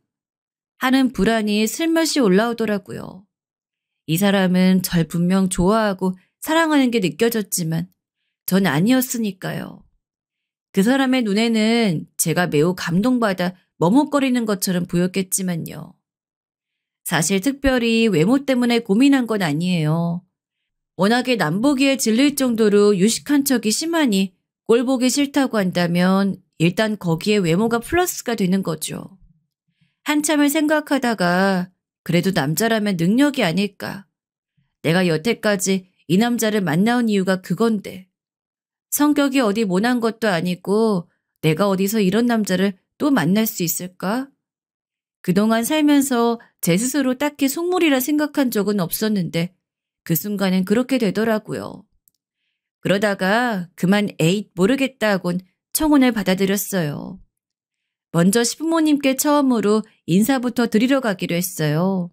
하는 불안이 슬며시 올라오더라고요. 이 사람은 절 분명 좋아하고 사랑하는 게 느껴졌지만 전 아니었으니까요. 그 사람의 눈에는 제가 매우 감동받아 머뭇거리는 것처럼 보였겠지만요. 사실 특별히 외모 때문에 고민한 건 아니에요. 워낙에 남보기에 질릴 정도로 유식한 척이 심하니 꼴 보기 싫다고 한다면 일단 거기에 외모가 플러스가 되는 거죠. 한참을 생각하다가 그래도 남자라면 능력이 아닐까. 내가 여태까지 이 남자를 만나온 이유가 그건데. 성격이 어디 모난 것도 아니고 내가 어디서 이런 남자를 또 만날 수 있을까? 그동안 살면서 제 스스로 딱히 속물이라 생각한 적은 없었는데 그 순간엔 그렇게 되더라고요. 그러다가 그만 에잇 모르겠다 하곤 청혼을 받아들였어요. 먼저 시부모님께 처음으로 인사부터 드리러 가기로 했어요.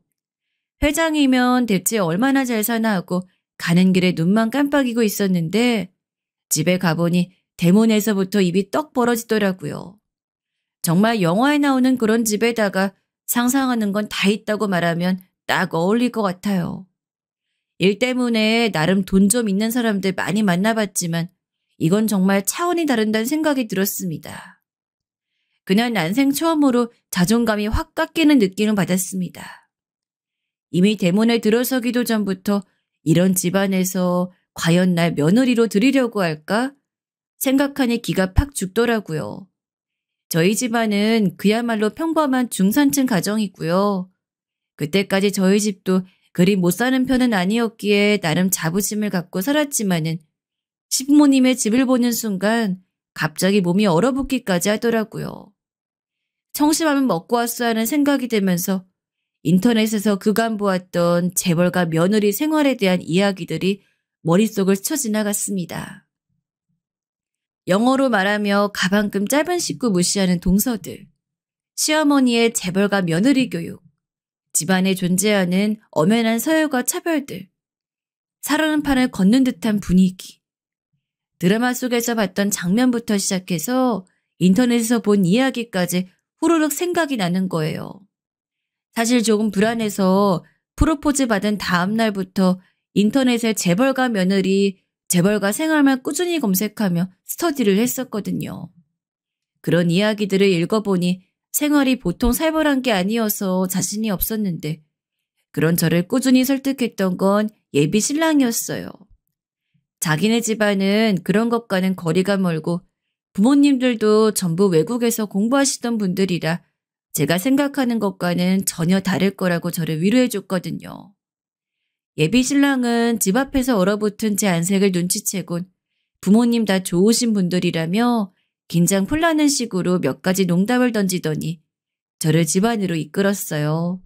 회장이면 대체 얼마나 잘 사나 하고 가는 길에 눈만 깜빡이고 있었는데 집에 가보니 대문에서부터 입이 떡 벌어지더라고요. 정말 영화에 나오는 그런 집에다가 상상하는 건 다 있다고 말하면 딱 어울릴 것 같아요. 일 때문에 나름 돈 좀 있는 사람들 많이 만나봤지만 이건 정말 차원이 다른다는 생각이 들었습니다. 그날 난생 처음으로 자존감이 확 깎이는 느낌을 받았습니다. 이미 대문에 들어서기도 전부터 이런 집안에서 과연 날 며느리로 들이려고 할까? 생각하니 기가 팍 죽더라고요. 저희 집안은 그야말로 평범한 중산층 가정이고요. 그때까지 저희 집도 그리 못 사는 편은 아니었기에 나름 자부심을 갖고 살았지만은 시부모님의 집을 보는 순간 갑자기 몸이 얼어붙기까지 하더라고요. 청심하면 먹고 왔어야 하는 생각이 들면서 인터넷에서 그간 보았던 재벌가 며느리 생활에 대한 이야기들이 머릿속을 스쳐 지나갔습니다. 영어로 말하며 가방금 짧은 식구 무시하는 동서들, 시어머니의 재벌가 며느리 교육, 집안에 존재하는 엄연한 서열과 차별들, 살아는 판을 걷는 듯한 분위기, 드라마 속에서 봤던 장면부터 시작해서 인터넷에서 본 이야기까지 후루룩 생각이 나는 거예요. 사실 조금 불안해서 프로포즈 받은 다음 날부터 인터넷에 재벌가 며느리, 재벌가 생활만 꾸준히 검색하며 스터디를 했었거든요. 그런 이야기들을 읽어보니 생활이 보통 살벌한 게 아니어서 자신이 없었는데 그런 저를 꾸준히 설득했던 건 예비 신랑이었어요. 자기네 집안은 그런 것과는 거리가 멀고 부모님들도 전부 외국에서 공부하시던 분들이라 제가 생각하는 것과는 전혀 다를 거라고 저를 위로해 줬거든요. 예비 신랑은 집 앞에서 얼어붙은 제 안색을 눈치채곤 부모님 다 좋으신 분들이라며 긴장 풀라는 식으로 몇 가지 농담을 던지더니 저를 집 안으로 이끌었어요.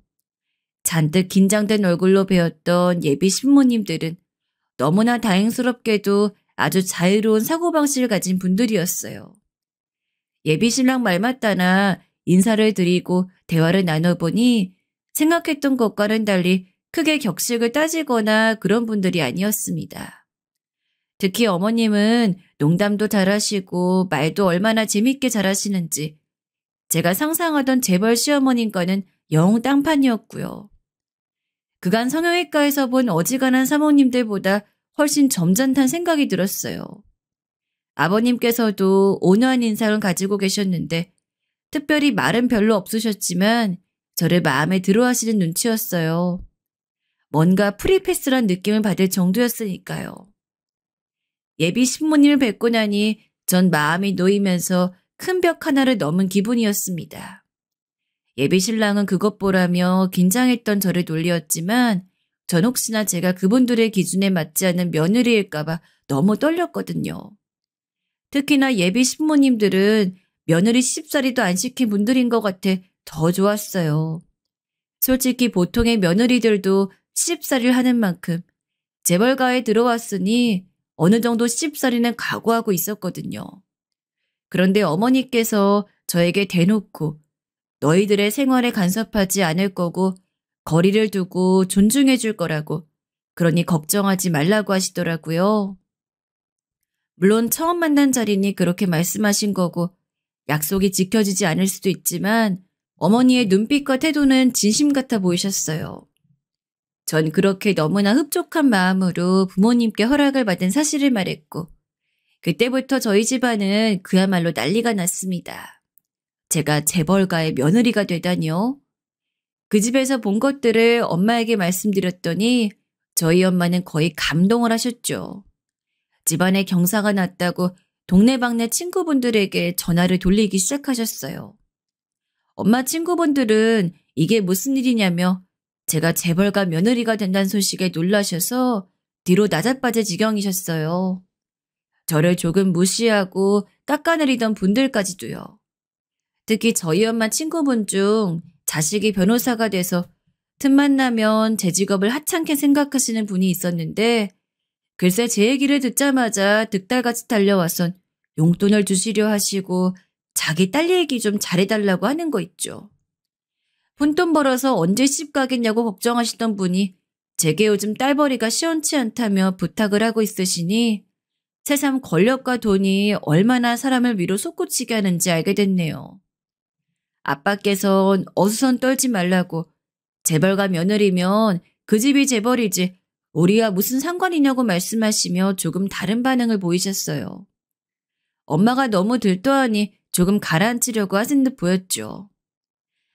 잔뜩 긴장된 얼굴로 배웠던 예비 신부님들은 너무나 다행스럽게도 아주 자유로운 사고방식을 가진 분들이었어요. 예비 신랑 말 맞다나 인사를 드리고 대화를 나눠보니 생각했던 것과는 달리 크게 격식을 따지거나 그런 분들이 아니었습니다. 특히 어머님은 농담도 잘하시고 말도 얼마나 재밌게 잘하시는지 제가 상상하던 재벌 시어머님과는 영 땅판이었고요. 그간 성형외과에서 본 어지간한 사모님들보다 훨씬 점잖다는 생각이 들었어요. 아버님께서도 온화한 인상을 가지고 계셨는데 특별히 말은 별로 없으셨지만 저를 마음에 들어하시는 눈치였어요. 뭔가 프리패스란 느낌을 받을 정도였으니까요. 예비 신부님을 뵙고 나니 전 마음이 놓이면서 큰 벽 하나를 넘은 기분이었습니다. 예비 신랑은 그것 보라며 긴장했던 저를 놀리었지만 전 혹시나 제가 그분들의 기준에 맞지 않는 며느리일까봐 너무 떨렸거든요. 특히나 예비 신부님들은 며느리 시집살이도 안 시킨 분들인 것 같아 더 좋았어요. 솔직히 보통의 며느리들도 시집살이를 하는 만큼 재벌가에 들어왔으니 어느 정도 시집살이는 각오하고 있었거든요. 그런데 어머니께서 저에게 대놓고 너희들의 생활에 간섭하지 않을 거고 거리를 두고 존중해 줄 거라고 그러니 걱정하지 말라고 하시더라고요. 물론 처음 만난 자리니 그렇게 말씀하신 거고 약속이 지켜지지 않을 수도 있지만 어머니의 눈빛과 태도는 진심 같아 보이셨어요. 전 그렇게 너무나 흡족한 마음으로 부모님께 허락을 받은 사실을 말했고 그때부터 저희 집안은 그야말로 난리가 났습니다. 제가 재벌가의 며느리가 되다니요. 그 집에서 본 것들을 엄마에게 말씀드렸더니 저희 엄마는 거의 감동을 하셨죠. 집안에 경사가 났다고 동네방네 친구분들에게 전화를 돌리기 시작하셨어요. 엄마 친구분들은 이게 무슨 일이냐며 제가 재벌가 며느리가 된다는 소식에 놀라셔서 뒤로 나자빠질 지경이셨어요. 저를 조금 무시하고 깎아내리던 분들까지도요. 특히 저희 엄마 친구분 중 자식이 변호사가 돼서 틈만 나면 제 직업을 하찮게 생각하시는 분이 있었는데 글쎄 제 얘기를 듣자마자 득달같이 달려와선 용돈을 주시려 하시고 자기 딸 얘기 좀 잘해달라고 하는 거 있죠. 푼돈 벌어서 언제 시집 가겠냐고 걱정하시던 분이 제게 요즘 딸벌이가 시원치 않다며 부탁을 하고 있으시니 새삼 권력과 돈이 얼마나 사람을 위로 솟구치게 하는지 알게 됐네요. 아빠께선 어수선 떨지 말라고 재벌가 며느리면 그 집이 재벌이지 우리와 무슨 상관이냐고 말씀하시며 조금 다른 반응을 보이셨어요. 엄마가 너무 들떠하니 조금 가라앉히려고 하신 듯 보였죠.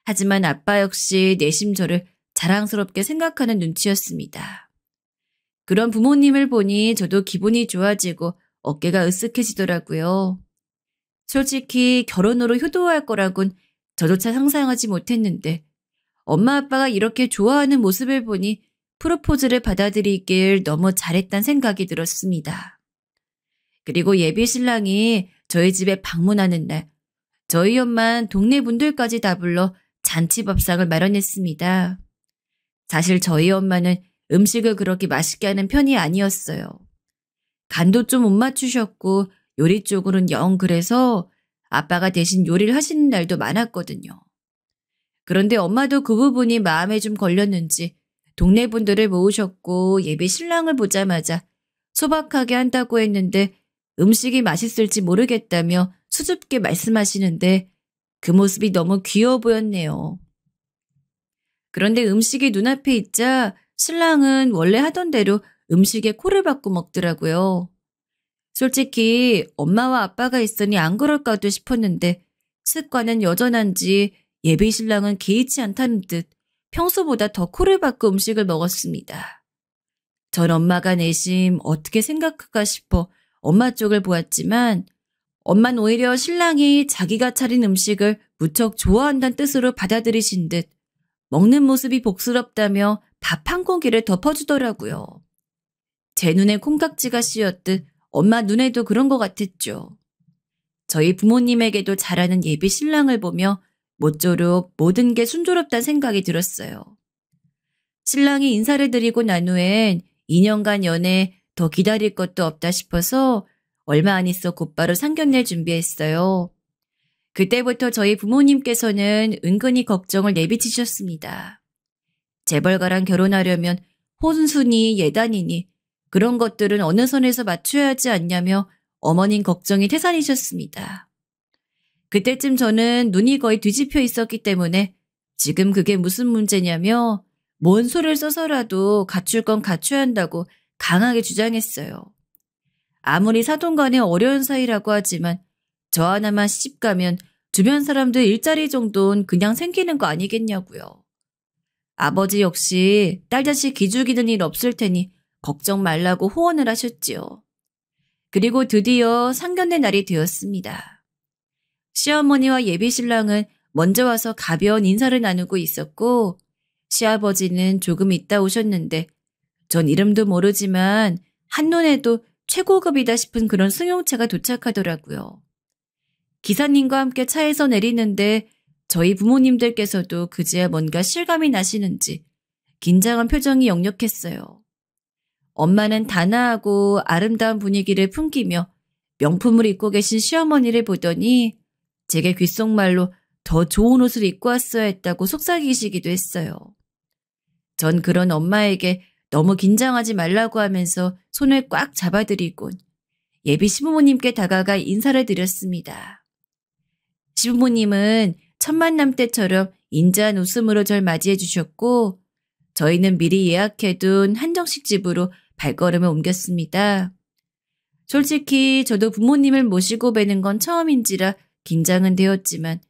하지만 아빠 역시 내심 저를 자랑스럽게 생각하는 눈치였습니다. 그런 부모님을 보니 저도 기분이 좋아지고 어깨가 으쓱해지더라고요. 솔직히 결혼으로 효도할 거라곤 저조차 상상하지 못했는데 엄마 아빠가 이렇게 좋아하는 모습을 보니 프로포즈를 받아들이길 너무 잘했단 생각이 들었습니다. 그리고 예비 신랑이 저희 집에 방문하는 날 저희 엄만 동네 분들까지 다 불러 잔치밥상을 마련했습니다. 사실 저희 엄마는 음식을 그렇게 맛있게 하는 편이 아니었어요. 간도 좀 못 맞추셨고 요리 쪽으로는 영 그래서 아빠가 대신 요리를 하시는 날도 많았거든요. 그런데 엄마도 그 부분이 마음에 좀 걸렸는지 동네 분들을 모으셨고 예비 신랑을 보자마자 소박하게 한다고 했는데 음식이 맛있을지 모르겠다며 수줍게 말씀하시는데 그 모습이 너무 귀여워 보였네요. 그런데 음식이 눈앞에 있자 신랑은 원래 하던 대로 음식에 코를 박고 먹더라고요. 솔직히 엄마와 아빠가 있으니 안 그럴까도 싶었는데 습관은 여전한지 예비 신랑은 개의치 않다는 듯 평소보다 더 코를 박고 음식을 먹었습니다. 전 엄마가 내심 어떻게 생각할까 싶어 엄마 쪽을 보았지만 엄마는 오히려 신랑이 자기가 차린 음식을 무척 좋아한다는 뜻으로 받아들이신 듯 먹는 모습이 복스럽다며 밥 한 공기를 덮어주더라고요. 제 눈에 콩깍지가 씌었듯 엄마 눈에도 그런 것 같았죠. 저희 부모님에게도 잘하는 예비 신랑을 보며 모쪼록 모든 게 순조롭다는 생각이 들었어요. 신랑이 인사를 드리고 난 후엔 2년간 연애 더 기다릴 것도 없다 싶어서 얼마 안 있어 곧바로 상견례 준비했어요. 그때부터 저희 부모님께서는 은근히 걱정을 내비치셨습니다. 재벌가랑 결혼하려면 혼수니 예단이니 그런 것들은 어느 선에서 맞춰야 하지 않냐며 어머님 걱정이 태산이셨습니다. 그때쯤 저는 눈이 거의 뒤집혀 있었기 때문에 지금 그게 무슨 문제냐며 뭔 소리를 써서라도 갖출 건 갖춰야 한다고 강하게 주장했어요. 아무리 사돈 간에 어려운 사이라고 하지만 저 하나만 시집 가면 주변 사람들 일자리 정도는 그냥 생기는 거 아니겠냐고요. 아버지 역시 딸 자식 기죽이는 일 없을 테니 걱정 말라고 호언을 하셨지요. 그리고 드디어 상견례 날이 되었습니다. 시어머니와 예비 신랑은 먼저 와서 가벼운 인사를 나누고 있었고 시아버지는 조금 있다 오셨는데 전 이름도 모르지만 한눈에도 최고급이다 싶은 그런 승용차가 도착하더라고요. 기사님과 함께 차에서 내리는데 저희 부모님들께서도 그제야 뭔가 실감이 나시는지 긴장한 표정이 역력했어요. 엄마는 단아하고 아름다운 분위기를 풍기며 명품을 입고 계신 시어머니를 보더니 제게 귓속말로 더 좋은 옷을 입고 왔어야 했다고 속삭이시기도 했어요. 전 그런 엄마에게 너무 긴장하지 말라고 하면서 손을 꽉 잡아드리곤 예비 시부모님께 다가가 인사를 드렸습니다. 시부모님은 첫 만남 때처럼 인자한 웃음으로 절 맞이해 주셨고 저희는 미리 예약해둔 한정식 집으로 발걸음을 옮겼습니다. 솔직히 저도 부모님을 모시고 뵈는 건 처음인지라 긴장은 되었지만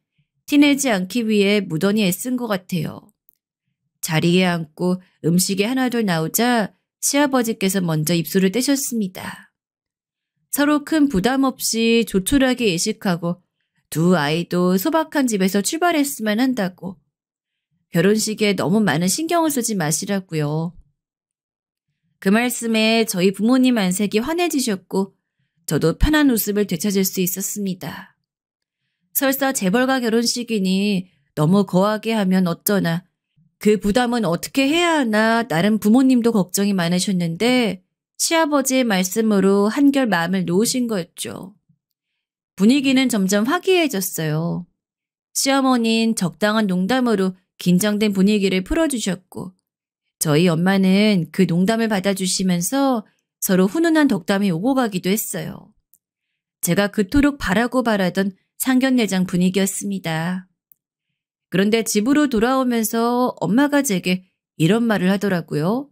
티내지 않기 위해 무던히 애쓴 것 같아요. 자리에 앉고 음식이 하나둘 나오자 시아버지께서 먼저 입술을 떼셨습니다. 서로 큰 부담 없이 조촐하게 예식하고 두 아이도 소박한 집에서 출발했으면 한다고. 결혼식에 너무 많은 신경을 쓰지 마시라고요. 그 말씀에 저희 부모님 안색이 환해지셨고 저도 편한 웃음을 되찾을 수 있었습니다. 설사 재벌가 결혼식이니 너무 거하게 하면 어쩌나 그 부담은 어떻게 해야 하나 나름 부모님도 걱정이 많으셨는데 시아버지의 말씀으로 한결 마음을 놓으신 거였죠. 분위기는 점점 화기애해졌어요. 시어머니는 적당한 농담으로 긴장된 분위기를 풀어주셨고 저희 엄마는 그 농담을 받아주시면서 서로 훈훈한 덕담이 오고 가기도 했어요. 제가 그토록 바라고 바라던 상견례장 분위기였습니다. 그런데 집으로 돌아오면서 엄마가 제게 이런 말을 하더라고요.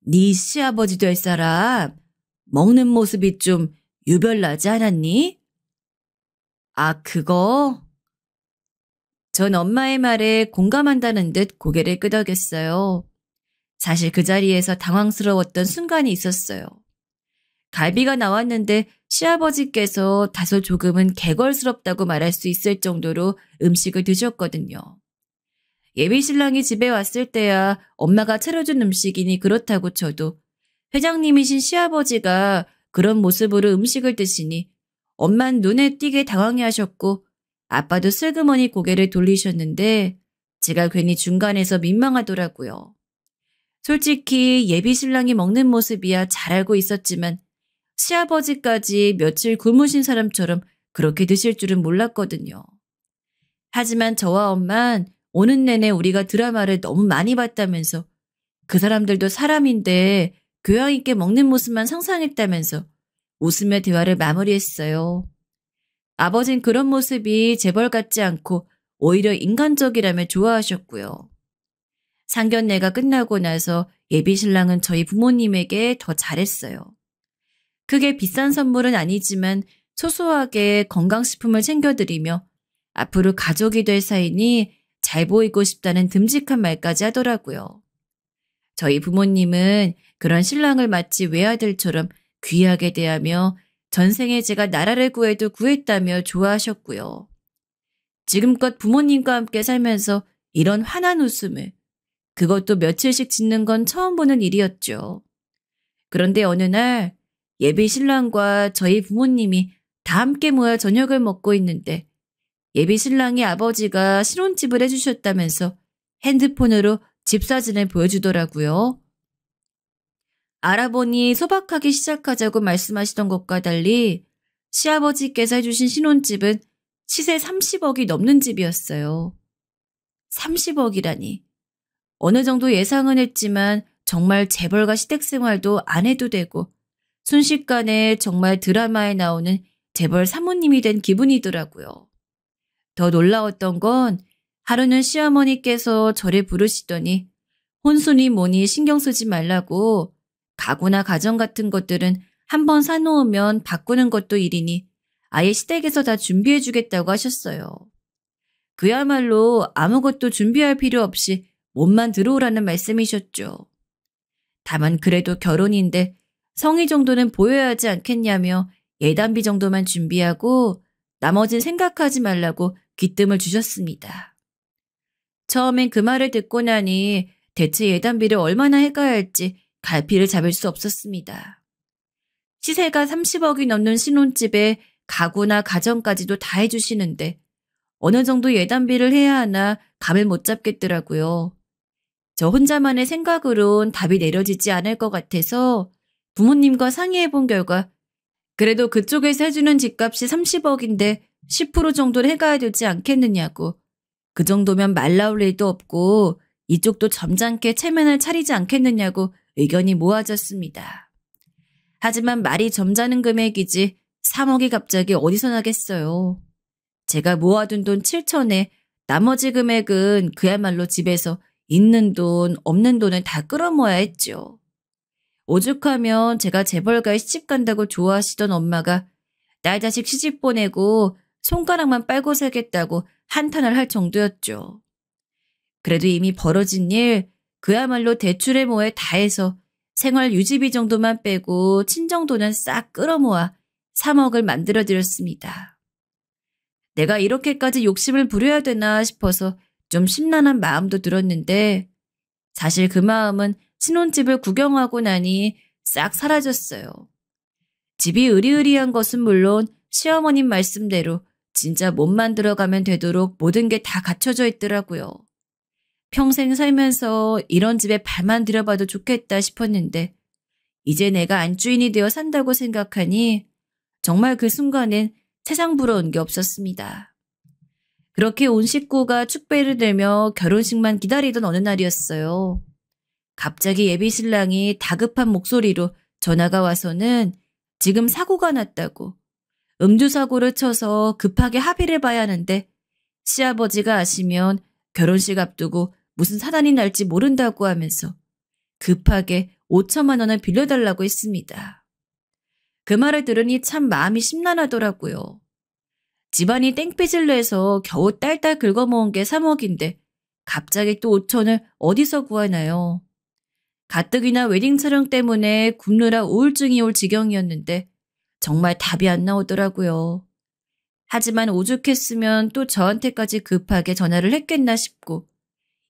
네 시아버지 될 사람 먹는 모습이 좀 유별나지 않았니? 아, 그거? 전 엄마의 말에 공감한다는 듯 고개를 끄덕였어요. 사실 그 자리에서 당황스러웠던 순간이 있었어요. 갈비가 나왔는데 시아버지께서 다소 조금은 개걸스럽다고 말할 수 있을 정도로 음식을 드셨거든요. 예비신랑이 집에 왔을 때야 엄마가 차려준 음식이니 그렇다고 쳐도 회장님이신 시아버지가 그런 모습으로 음식을 드시니 엄만 눈에 띄게 당황해하셨고 아빠도 슬그머니 고개를 돌리셨는데 제가 괜히 중간에서 민망하더라고요. 솔직히 예비신랑이 먹는 모습이야 잘 알고 있었지만 시아버지까지 며칠 굶으신 사람처럼 그렇게 드실 줄은 몰랐거든요. 하지만 저와 엄만 오는 내내 우리가 드라마를 너무 많이 봤다면서 그 사람들도 사람인데 교양 있게 먹는 모습만 상상했다면서 웃으며 대화를 마무리했어요. 아버진 그런 모습이 재벌 같지 않고 오히려 인간적이라며 좋아하셨고요. 상견례가 끝나고 나서 예비신랑은 저희 부모님에게 더 잘했어요. 크게 비싼 선물은 아니지만 소소하게 건강식품을 챙겨드리며 앞으로 가족이 될 사이니 잘 보이고 싶다는 듬직한 말까지 하더라고요. 저희 부모님은 그런 신랑을 마치 외아들처럼 귀하게 대하며 전생에 제가 나라를 구해도 구했다며 좋아하셨고요. 지금껏 부모님과 함께 살면서 이런 환한 웃음을, 그것도 며칠씩 짓는 건 처음 보는 일이었죠. 그런데 어느 날 예비 신랑과 저희 부모님이 다 함께 모여 저녁을 먹고 있는데 예비 신랑의 아버지가 신혼집을 해주셨다면서 핸드폰으로 집 사진을 보여주더라고요. 알아보니 소박하게 시작하자고 말씀하시던 것과 달리 시아버지께서 해주신 신혼집은 시세 30억이 넘는 집이었어요. 30억이라니. 어느 정도 예상은 했지만 정말 재벌가 시댁생활도 안 해도 되고 순식간에 정말 드라마에 나오는 재벌 사모님이 된 기분이더라고요. 더 놀라웠던 건 하루는 시어머니께서 저를 부르시더니 혼수니 뭐니 신경 쓰지 말라고 가구나 가전 같은 것들은 한번 사놓으면 바꾸는 것도 일이니 아예 시댁에서 다 준비해 주겠다고 하셨어요. 그야말로 아무것도 준비할 필요 없이 몸만 들어오라는 말씀이셨죠. 다만 그래도 결혼인데 성의 정도는 보여야 하지 않겠냐며 예단비 정도만 준비하고 나머진 생각하지 말라고 귀뜸을 주셨습니다. 처음엔 그 말을 듣고 나니 대체 예단비를 얼마나 해가야 할지 갈피를 잡을 수 없었습니다. 시세가 30억이 넘는 신혼집에 가구나 가전까지도 다 해주시는데 어느 정도 예단비를 해야 하나 감을 못 잡겠더라고요. 저 혼자만의 생각으론 답이 내려지지 않을 것 같아서 부모님과 상의해본 결과 그래도 그쪽에서 해주는 집값이 30억인데 10% 정도를 해가야 되지 않겠느냐고, 그 정도면 말 나올 일도 없고 이쪽도 점잖게 체면을 차리지 않겠느냐고 의견이 모아졌습니다. 하지만 말이 점잖은 금액이지 3억이 갑자기 어디서 나겠어요. 제가 모아둔 돈 7천에 나머지 금액은 그야말로 집에서 있는 돈, 없는 돈을 다 끌어모아야 했죠. 오죽하면 제가 재벌가에 시집간다고 좋아하시던 엄마가 딸 자식 시집 보내고 손가락만 빨고 살겠다고 한탄을 할 정도였죠. 그래도 이미 벌어진 일, 그야말로 대출에 뭐에 다 해서 생활 유지비 정도만 빼고 친정돈은 싹 끌어모아 3억을 만들어드렸습니다. 내가 이렇게까지 욕심을 부려야 되나 싶어서 좀 심란한 마음도 들었는데 사실 그 마음은 신혼집을 구경하고 나니 싹 사라졌어요. 집이 으리으리한 것은 물론 시어머님 말씀대로 진짜 몸만 들어가면 되도록 모든 게 다 갖춰져 있더라고요. 평생 살면서 이런 집에 발만 들여봐도 좋겠다 싶었는데 이제 내가 안주인이 되어 산다고 생각하니 정말 그 순간엔 세상 부러운 게 없었습니다. 그렇게 온 식구가 축배를 들며 결혼식만 기다리던 어느 날이었어요. 갑자기 예비신랑이 다급한 목소리로 전화가 와서는 지금 사고가 났다고, 음주사고를 쳐서 급하게 합의를 봐야 하는데 시아버지가 아시면 결혼식 앞두고 무슨 사단이 날지 모른다고 하면서 급하게 5천만 원을 빌려달라고 했습니다. 그 말을 들으니 참 마음이 심란하더라고요. 집안이 땡볕을 내서 겨우 딸딸 긁어모은 게 3억인데 갑자기 또 5천을 어디서 구하나요? 가뜩이나 웨딩 촬영 때문에 굶느라 우울증이 올 지경이었는데 정말 답이 안 나오더라고요. 하지만 오죽했으면 또 저한테까지 급하게 전화를 했겠나 싶고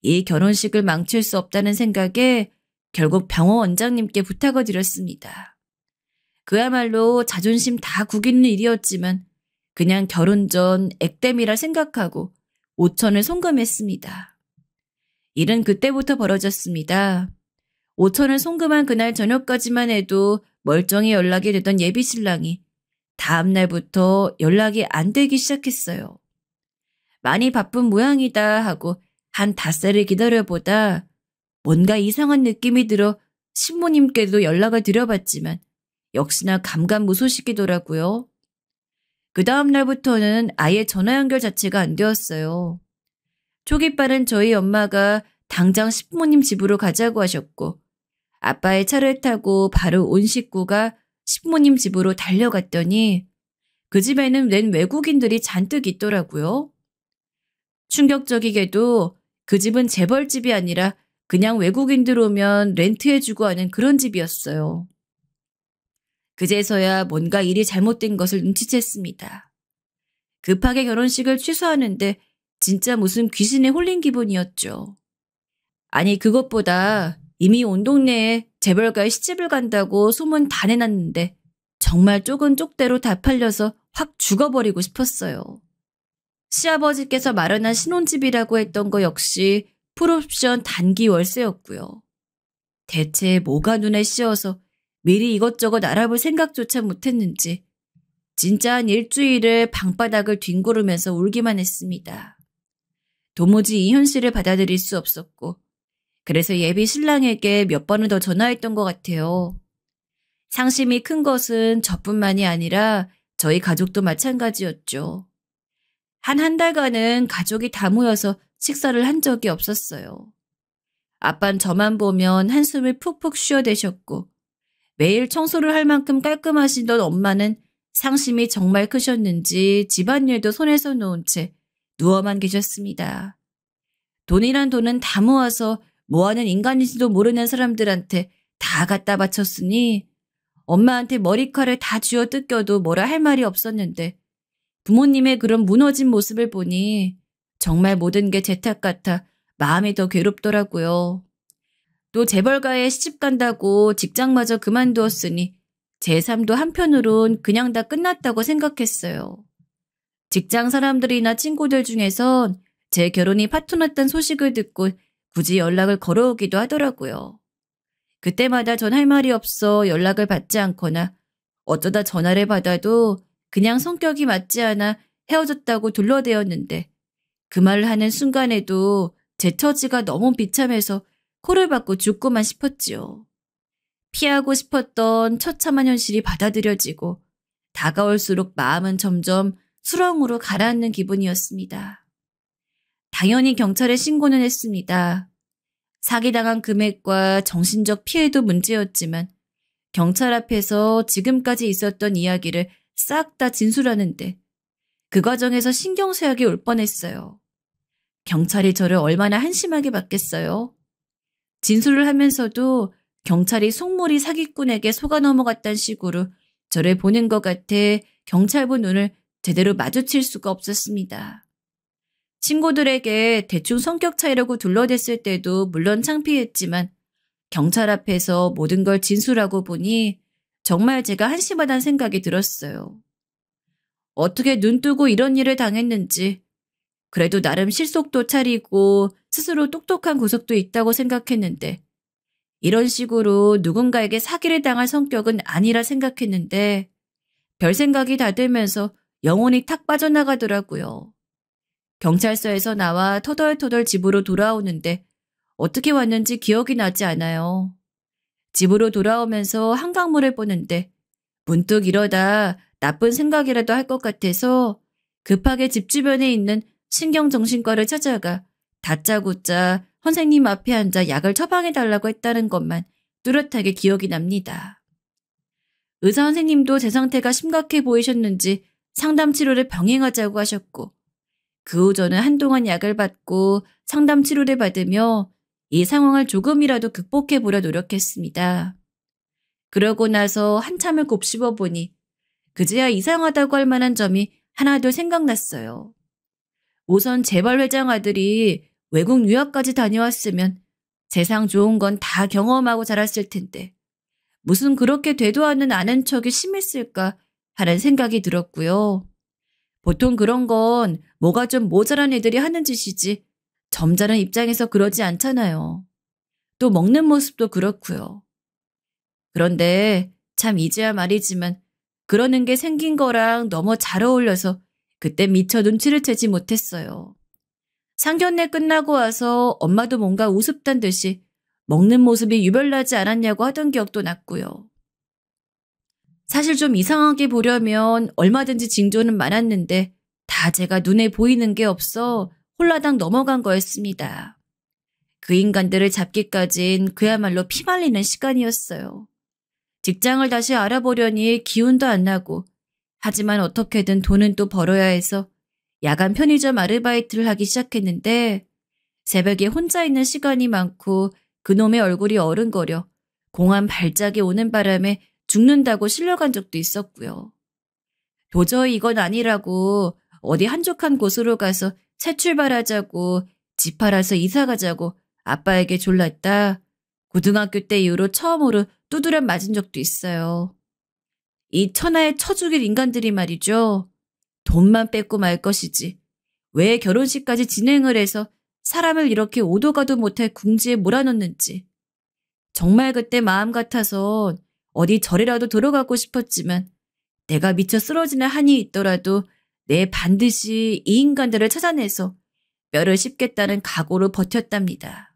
이 결혼식을 망칠 수 없다는 생각에 결국 병원 원장님께 부탁을 드렸습니다. 그야말로 자존심 다 구기는 일이었지만 그냥 결혼 전 액땜이라 생각하고 5천을 송금했습니다. 일은 그때부터 벌어졌습니다. 5천을 송금한 그날 저녁까지만 해도 멀쩡히 연락이 되던 예비 신랑이 다음 날부터 연락이 안 되기 시작했어요. 많이 바쁜 모양이다 하고 한 닷새를 기다려보다 뭔가 이상한 느낌이 들어 신부님께도 연락을 드려봤지만 역시나 감감무소식이더라고요. 그 다음 날부터는 아예 전화 연결 자체가 안 되었어요. 초기 빠른 저희 엄마가 당장 신부님 집으로 가자고 하셨고 아빠의 차를 타고 바로 온 식구가 신부님 집으로 달려갔더니 그 집에는 웬 외국인들이 잔뜩 있더라고요. 충격적이게도 그 집은 재벌집이 아니라 그냥 외국인들 오면 렌트해주고 하는 그런 집이었어요. 그제서야 뭔가 일이 잘못된 것을 눈치챘습니다. 급하게 결혼식을 취소하는데 진짜 무슨 귀신에 홀린 기분이었죠. 아니 그것보다 이미 온 동네에 재벌가에 시집을 간다고 소문 다 내놨는데 정말 쪽은 쪽대로 다 팔려서 확 죽어버리고 싶었어요. 시아버지께서 마련한 신혼집이라고 했던 거 역시 풀옵션 단기 월세였고요. 대체 뭐가 눈에 씌어서 미리 이것저것 알아볼 생각조차 못했는지 진짜 한 일주일을 방바닥을 뒹구르면서 울기만 했습니다. 도무지 이 현실을 받아들일 수 없었고 그래서 예비 신랑에게 몇 번은 더 전화했던 것 같아요. 상심이 큰 것은 저뿐만이 아니라 저희 가족도 마찬가지였죠. 한 달간은 가족이 다 모여서 식사를 한 적이 없었어요. 아빤 저만 보면 한숨을 푹푹 쉬어대셨고 매일 청소를 할 만큼 깔끔하시던 엄마는 상심이 정말 크셨는지 집안일도 손에서 놓은 채 누워만 계셨습니다. 돈이란 돈은 다 모아서 뭐하는 인간인지도 모르는 사람들한테 다 갖다 바쳤으니 엄마한테 머리칼을 다 쥐어 뜯겨도 뭐라 할 말이 없었는데 부모님의 그런 무너진 모습을 보니 정말 모든 게 제 탓 같아 마음이 더 괴롭더라고요. 또 재벌가에 시집 간다고 직장마저 그만두었으니 제 삶도 한편으론 그냥 다 끝났다고 생각했어요. 직장 사람들이나 친구들 중에선 제 결혼이 파토났다는 소식을 듣고 굳이 연락을 걸어오기도 하더라고요. 그때마다 전 할 말이 없어 연락을 받지 않거나 어쩌다 전화를 받아도 그냥 성격이 맞지 않아 헤어졌다고 둘러대었는데 그 말을 하는 순간에도 제 처지가 너무 비참해서 코를 박고 죽고만 싶었지요. 피하고 싶었던 처참한 현실이 받아들여지고 다가올수록 마음은 점점 수렁으로 가라앉는 기분이었습니다. 당연히 경찰에 신고는 했습니다. 사기당한 금액과 정신적 피해도 문제였지만 경찰 앞에서 지금까지 있었던 이야기를 싹 다 진술하는데 그 과정에서 신경쇠약이 올 뻔했어요. 경찰이 저를 얼마나 한심하게 봤겠어요. 진술을 하면서도 경찰이 속물이 사기꾼에게 속아 넘어갔다는 식으로 저를 보는 것 같아 경찰부 눈을 제대로 마주칠 수가 없었습니다. 친구들에게 대충 성격 차이라고 둘러댔을 때도 물론 창피했지만 경찰 앞에서 모든 걸 진술하고 보니 정말 제가 한심하다는 생각이 들었어요. 어떻게 눈 뜨고 이런 일을 당했는지 그래도 나름 실속도 차리고 스스로 똑똑한 구석도 있다고 생각했는데 이런 식으로 누군가에게 사기를 당할 성격은 아니라 생각했는데 별 생각이 다 들면서 영혼이 탁 빠져나가더라고요. 경찰서에서 나와 터덜터덜 집으로 돌아오는데 어떻게 왔는지 기억이 나지 않아요. 집으로 돌아오면서 한강물을 보는데 문득 이러다 나쁜 생각이라도 할 것 같아서 급하게 집 주변에 있는 신경정신과를 찾아가 다짜고짜 선생님 앞에 앉아 약을 처방해달라고 했다는 것만 뚜렷하게 기억이 납니다. 의사 선생님도 제 상태가 심각해 보이셨는지 상담 치료를 병행하자고 하셨고 그 후 저는 한동안 약을 받고 상담 치료를 받으며 이 상황을 조금이라도 극복해 보려 노력했습니다. 그러고 나서 한참을 곱씹어 보니 그제야 이상하다고 할 만한 점이 하나둘 생각났어요. 우선 재벌 회장 아들이 외국 유학까지 다녀왔으면 세상 좋은 건 다 경험하고 자랐을 텐데 무슨 그렇게 되도 않는 아는 척이 심했을까 하는 생각이 들었고요. 보통 그런 건 뭐가 좀 모자란 애들이 하는 짓이지 점잖은 입장에서 그러지 않잖아요. 또 먹는 모습도 그렇고요. 그런데 참 이제야 말이지만 그러는 게 생긴 거랑 너무 잘 어울려서 그때 미처 눈치를 채지 못했어요. 상견례 끝나고 와서 엄마도 뭔가 우습단 듯이 먹는 모습이 유별나지 않았냐고 하던 기억도 났고요. 사실 좀 이상하게 보려면 얼마든지 징조는 많았는데 다 제가 눈에 보이는 게 없어 홀라당 넘어간 거였습니다. 그 인간들을 잡기까진 그야말로 피말리는 시간이었어요. 직장을 다시 알아보려니 기운도 안 나고 하지만 어떻게든 돈은 또 벌어야 해서 야간 편의점 아르바이트를 하기 시작했는데 새벽에 혼자 있는 시간이 많고 그놈의 얼굴이 어른거려 공황 발작이 오는 바람에 죽는다고 실려간 적도 있었고요. 도저히 이건 아니라고 어디 한적한 곳으로 가서 새 출발하자고 집 팔아서 이사 가자고 아빠에게 졸랐다. 고등학교 때 이후로 처음으로 두드려 맞은 적도 있어요. 이 천하의 처죽일 인간들이 말이죠. 돈만 뺏고 말 것이지. 왜 결혼식까지 진행을 해서 사람을 이렇게 오도 가도 못할 궁지에 몰아넣는지. 정말 그때 마음 같아선 어디 절이라도 들어가고 싶었지만 내가 미쳐 쓰러지는 한이 있더라도 내 반드시 이 인간들을 찾아내서 뼈를 씹겠다는 각오로 버텼답니다.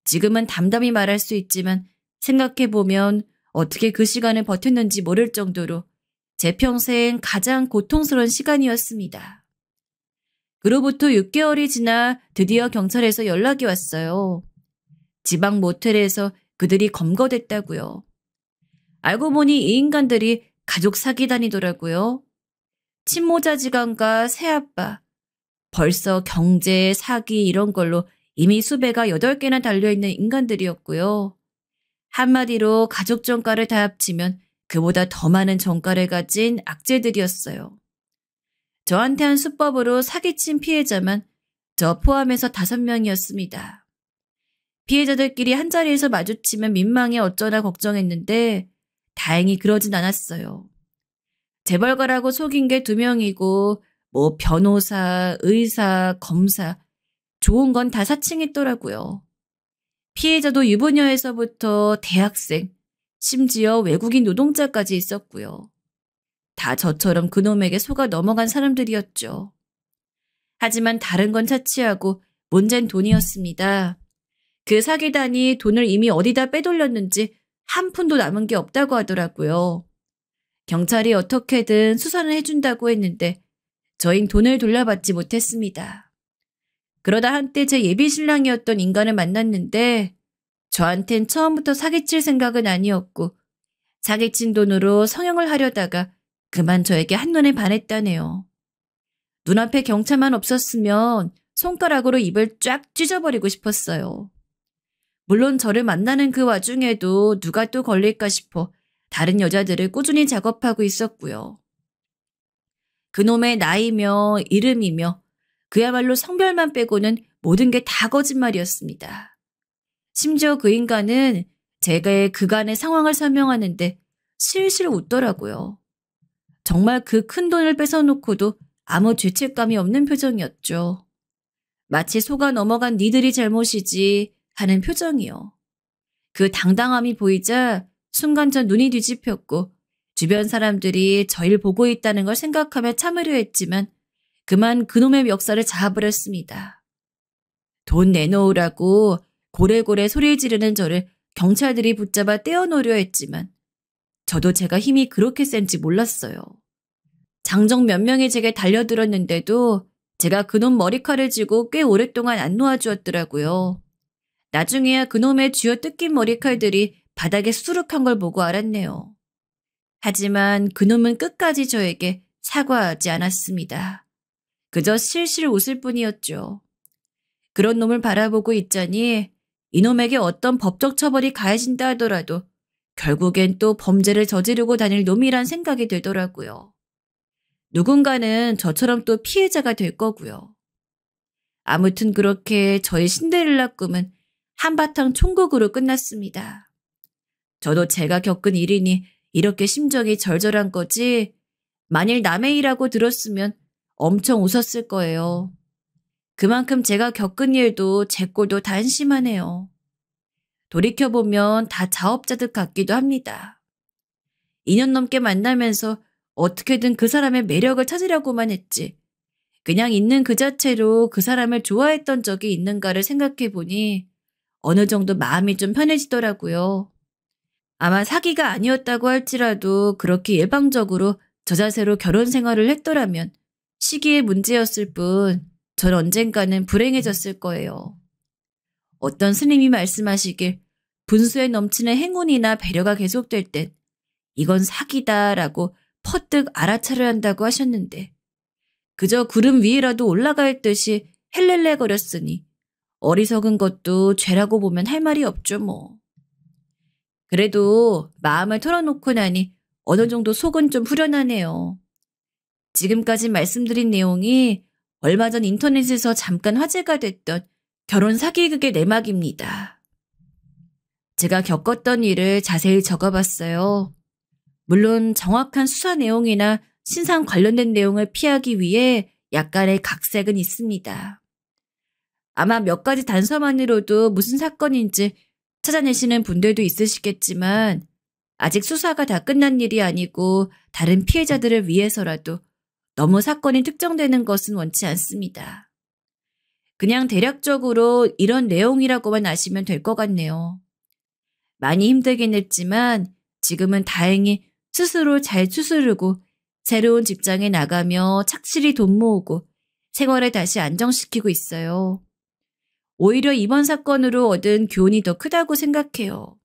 지금은 담담히 말할 수 있지만 생각해보면 어떻게 그 시간을 버텼는지 모를 정도로 제 평생 가장 고통스러운 시간이었습니다. 그로부터 6개월이 지나 드디어 경찰에서 연락이 왔어요. 지방 모텔에서 그들이 검거됐다고요. 알고 보니 이 인간들이 가족 사기단이더라고요. 친모자지간과 새아빠, 벌써 경제, 사기 이런 걸로 이미 수배가 8개나 달려있는 인간들이었고요. 한마디로 가족 정가를 다 합치면 그보다 더 많은 정가를 가진 악재들이었어요. 저한테 한 수법으로 사기친 피해자만 저 포함해서 5명이었습니다. 피해자들끼리 한자리에서 마주치면 민망해 어쩌나 걱정했는데 다행히 그러진 않았어요. 재벌가라고 속인 게 2명이고 뭐 변호사, 의사, 검사 좋은 건 다 사칭했더라고요. 피해자도 유부녀에서부터 대학생, 심지어 외국인 노동자까지 있었고요. 다 저처럼 그놈에게 속아 넘어간 사람들이었죠. 하지만 다른 건 차치하고 문제는 돈이었습니다. 그 사기단이 돈을 이미 어디다 빼돌렸는지 한 푼도 남은 게 없다고 하더라고요. 경찰이 어떻게든 수사를 해준다고 했는데 저흰 돈을 돌려받지 못했습니다. 그러다 한때 제 예비 신랑이었던 인간을 만났는데 저한텐 처음부터 사기칠 생각은 아니었고 사기친 돈으로 성형을 하려다가 그만 저에게 한눈에 반했다네요. 눈앞에 경찰만 없었으면 손가락으로 입을 쫙 찢어버리고 싶었어요. 물론 저를 만나는 그 와중에도 누가 또 걸릴까 싶어 다른 여자들을 꾸준히 작업하고 있었고요. 그놈의 나이며 이름이며 그야말로 성별만 빼고는 모든 게 다 거짓말이었습니다. 심지어 그 인간은 제가 그간의 상황을 설명하는데 실실 웃더라고요. 정말 그 큰 돈을 뺏어놓고도 아무 죄책감이 없는 표정이었죠. 마치 속아 넘어간 니들이 잘못이지 하는 표정이요. 그 당당함이 보이자 순간 전 눈이 뒤집혔고 주변 사람들이 저를 보고 있다는 걸 생각하며 참으려 했지만 그만 그놈의 멱살을 잡아버렸습니다. 돈 내놓으라고 고래고래 소리 지르는 저를 경찰들이 붙잡아 떼어놓으려 했지만 저도 제가 힘이 그렇게 센지 몰랐어요. 장정 몇 명이 제게 달려들었는데도 제가 그놈 머리칼을 쥐고 꽤 오랫동안 안 놓아주었더라고요. 나중에야 그놈의 쥐어 뜯긴 머리칼들이 바닥에 수두룩한 걸 보고 알았네요. 하지만 그놈은 끝까지 저에게 사과하지 않았습니다. 그저 실실 웃을 뿐이었죠. 그런 놈을 바라보고 있자니 이놈에게 어떤 법적 처벌이 가해진다 하더라도 결국엔 또 범죄를 저지르고 다닐 놈이란 생각이 들더라고요. 누군가는 저처럼 또 피해자가 될 거고요. 아무튼 그렇게 저의 신데렐라 꿈은 한바탕 총극으로 끝났습니다. 저도 제가 겪은 일이니 이렇게 심정이 절절한 거지, 만일 남의 일이라고 들었으면 엄청 웃었을 거예요. 그만큼 제가 겪은 일도 제 꼴도 다 한심하네요. 돌이켜보면 다 자업자득 같기도 합니다. 2년 넘게 만나면서 어떻게든 그 사람의 매력을 찾으려고만 했지, 그냥 있는 그 자체로 그 사람을 좋아했던 적이 있는가를 생각해보니 어느 정도 마음이 좀 편해지더라고요. 아마 사기가 아니었다고 할지라도 그렇게 일방적으로 저 자세로 결혼 생활을 했더라면 시기의 문제였을 뿐 전 언젠가는 불행해졌을 거예요. 어떤 스님이 말씀하시길 분수에 넘치는 행운이나 배려가 계속될 땐 이건 사기다라고 퍼뜩 알아차려야 한다고 하셨는데, 그저 구름 위에라도 올라갈 듯이 헬렐레거렸으니 어리석은 것도 죄라고 보면 할 말이 없죠 뭐. 그래도 마음을 털어놓고 나니 어느 정도 속은 좀 후련하네요. 지금까지 말씀드린 내용이 얼마 전 인터넷에서 잠깐 화제가 됐던 결혼 사기극의 내막입니다. 제가 겪었던 일을 자세히 적어봤어요. 물론 정확한 수사 내용이나 신상 관련된 내용을 피하기 위해 약간의 각색은 있습니다. 아마 몇 가지 단서만으로도 무슨 사건인지 찾아내시는 분들도 있으시겠지만 아직 수사가 다 끝난 일이 아니고 다른 피해자들을 위해서라도 너무 사건이 특정되는 것은 원치 않습니다. 그냥 대략적으로 이런 내용이라고만 아시면 될 것 같네요. 많이 힘들긴 했지만 지금은 다행히 스스로 잘 추스르고 새로운 직장에 나가며 착실히 돈 모으고 생활을 다시 안정시키고 있어요. 오히려 이번 사건으로 얻은 교훈이 더 크다고 생각해요.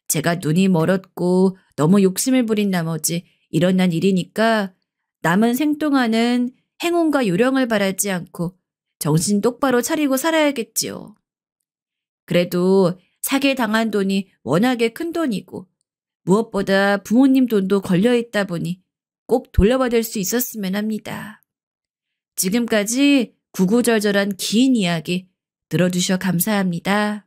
제가 눈이 멀었고 너무 욕심을 부린 나머지 일어난 일이니까 남은 생동안은 행운과 요령을 바라지 않고 정신 똑바로 차리고 살아야겠지요. 그래도 사기에 당한 돈이 워낙에 큰 돈이고 무엇보다 부모님 돈도 걸려있다 보니 꼭 돌려받을 수 있었으면 합니다. 지금까지 구구절절한 긴 이야기 들어주셔 감사합니다.